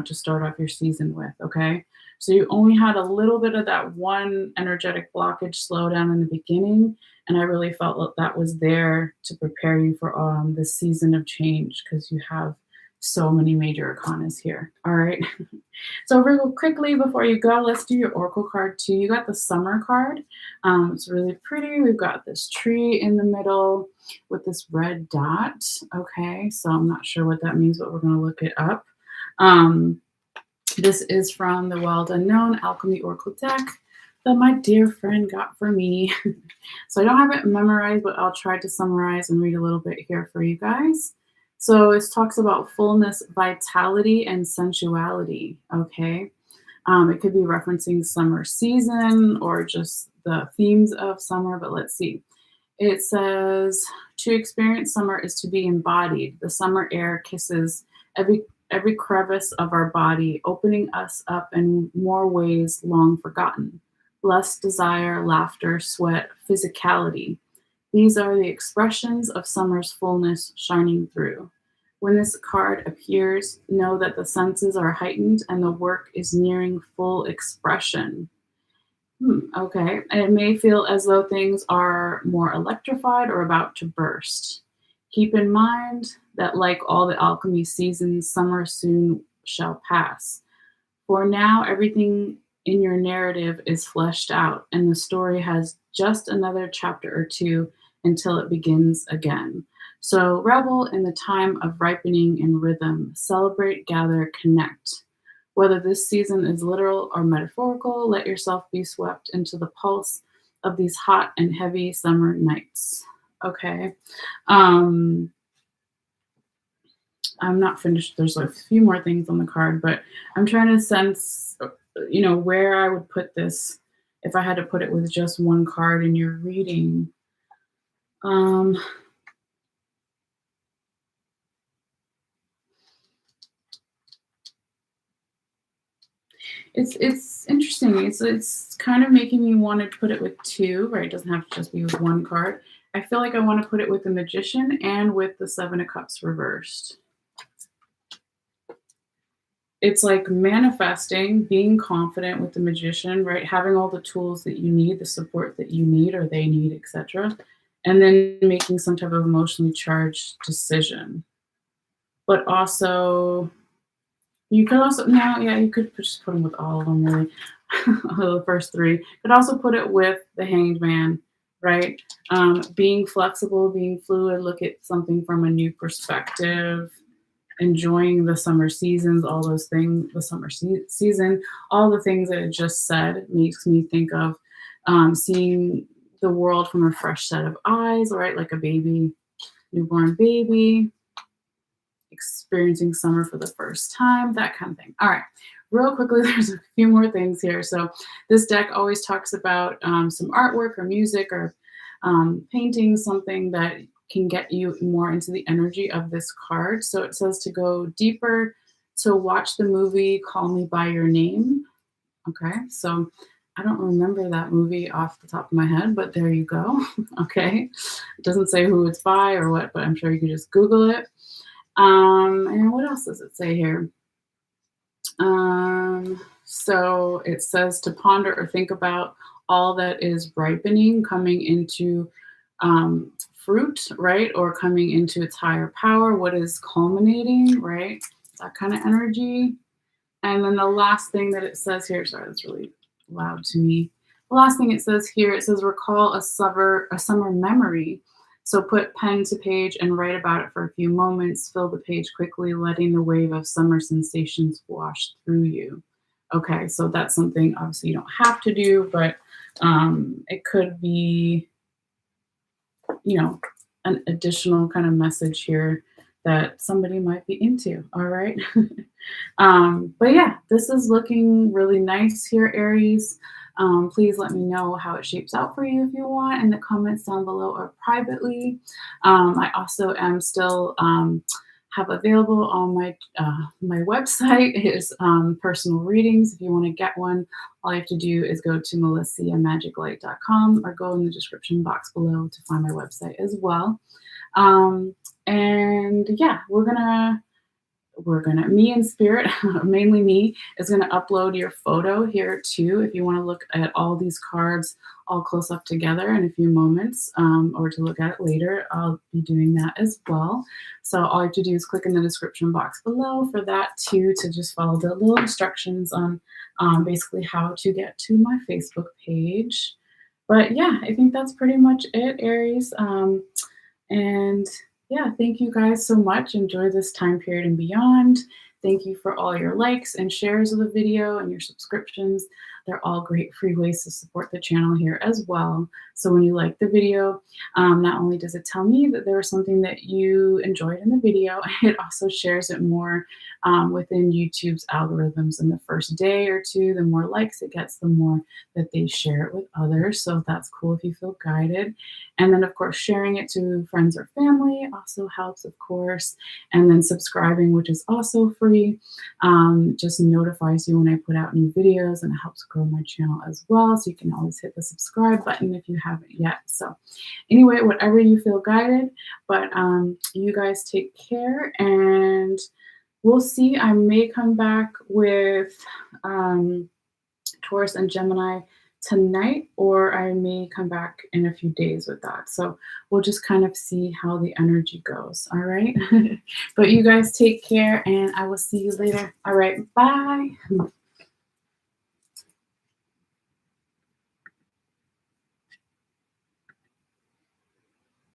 To start off your season with. Okay, so you only had a little bit of that one energetic blockage slowdown in the beginning, and I really felt that was there to prepare you for this season of change, because you have so many major arcanas here. All right. So real quickly before you go, let's do your oracle card too. You got the summer card. It's really pretty. We've got this tree in the middle with this red dot. Okay, so I'm not sure what that means, but we're going to look it up. This is from the Wild Unknown Alchemy Oracle deck that my dear friend got for me. So I don't have it memorized, but I'll try to summarize and read a little bit here for you guys. So it talks about fullness, vitality, and sensuality. Okay. It could be referencing summer season or just the themes of summer, but let's see. It says, to experience summer is to be embodied. The summer air kisses every crevice of our body, opening us up in more ways long forgotten. Lust, desire, laughter, sweat, physicality. These are the expressions of summer's fullness shining through. When this card appears, know that the senses are heightened and the work is nearing full expression. Okay, and it may feel as though things are more electrified or about to burst. Keep in mind that, like all the alchemy seasons, summer soon shall pass. For now, everything in your narrative is fleshed out, and the story has just another chapter or two until it begins again. So revel in the time of ripening and rhythm. Celebrate, gather, connect. Whether this season is literal or metaphorical, let yourself be swept into the pulse of these hot and heavy summer nights. Okay. I'm not finished. There's a few more things on the card, but I'm trying to sense, where I would put this if I had to put it with just one card in your reading. It's interesting. It's kind of making me want to put it with two, right? It doesn't have to just be with one card. I feel like I want to put it with the Magician and with the Seven of Cups reversed. It's like manifesting, being confident with the Magician, right? Having all the tools that you need, the support that you need or they need, etc. And then making some type of emotionally charged decision. But also, you could also, you could just put them with all of them, really. The first three. You could also put it with the Hanged Man, right? Being flexible, being fluid, look at something from a new perspective, enjoying the summer seasons, all those things, the summer season, all the things that it just said makes me think of seeing the world from a fresh set of eyes, right? Like a baby, newborn baby, experiencing summer for the first time, that kind of thing. All right, real quickly, there's a few more things here. So this deck always talks about some artwork or music or painting, something that can get you more into the energy of this card. So it says to go deeper, to watch the movie Call Me by Your Name. Okay, so I don't remember that movie off the top of my head, but there you go. Okay, it doesn't say who it's by or what, but I'm sure you can just Google it. And what else does it say here? So it says to ponder or think about all that is ripening, coming into fruit, right? Or coming into its higher power, what is culminating, right? That kind of energy. And then the last thing that it says here, sorry, that's really loud to me. The last thing it says here, it says recall a summer memory. So put pen to page and write about it for a few moments. Fill the page quickly, letting the wave of summer sensations wash through you. Okay, so that's something obviously you don't have to do, but it could be, an additional kind of message here that somebody might be into. All right. But yeah, this is looking really nice here, Aries. Please let me know how it shapes out for you if you want in the comments down below or privately. I also am still have available on my website is personal readings. If you want to get one, all you have to do is go to MalesseaMagicLight.com or go in the description box below to find my website as well. And yeah, we're gonna me in spirit, mainly me, is gonna upload your photo here too if you want to look at all these cards all close up together in a few moments, or to look at it later. I'll be doing that as well. So all you have to do is click in the description box below for that too, to just follow the little instructions on basically how to get to my Facebook page. But yeah, I think that's pretty much it, Aries. And yeah, thank you guys so much. Enjoy this time period and beyond. Thank you for all your likes and shares of the video and your subscriptions. They're all great free ways to support the channel here as well. So when you like the video, not only does it tell me that there was something that you enjoyed in the video, it also shares it more within YouTube's algorithms. In the first day or two, the more likes it gets, the more that they share it with others. So that's cool if you feel guided. And then, of course, sharing it to friends or family also helps, of course. And then subscribing, which is also free, just notifies you when I put out new videos, and it helps grow my channel as well. So you can always hit the subscribe button if you haven't yet. So anyway, whatever you feel guided, but you guys take care, and we'll see. I may come back with Taurus and Gemini tonight, or I may come back in a few days with that. So we'll just kind of see how the energy goes. All right. But you guys take care, and I will see you later. All right. Bye.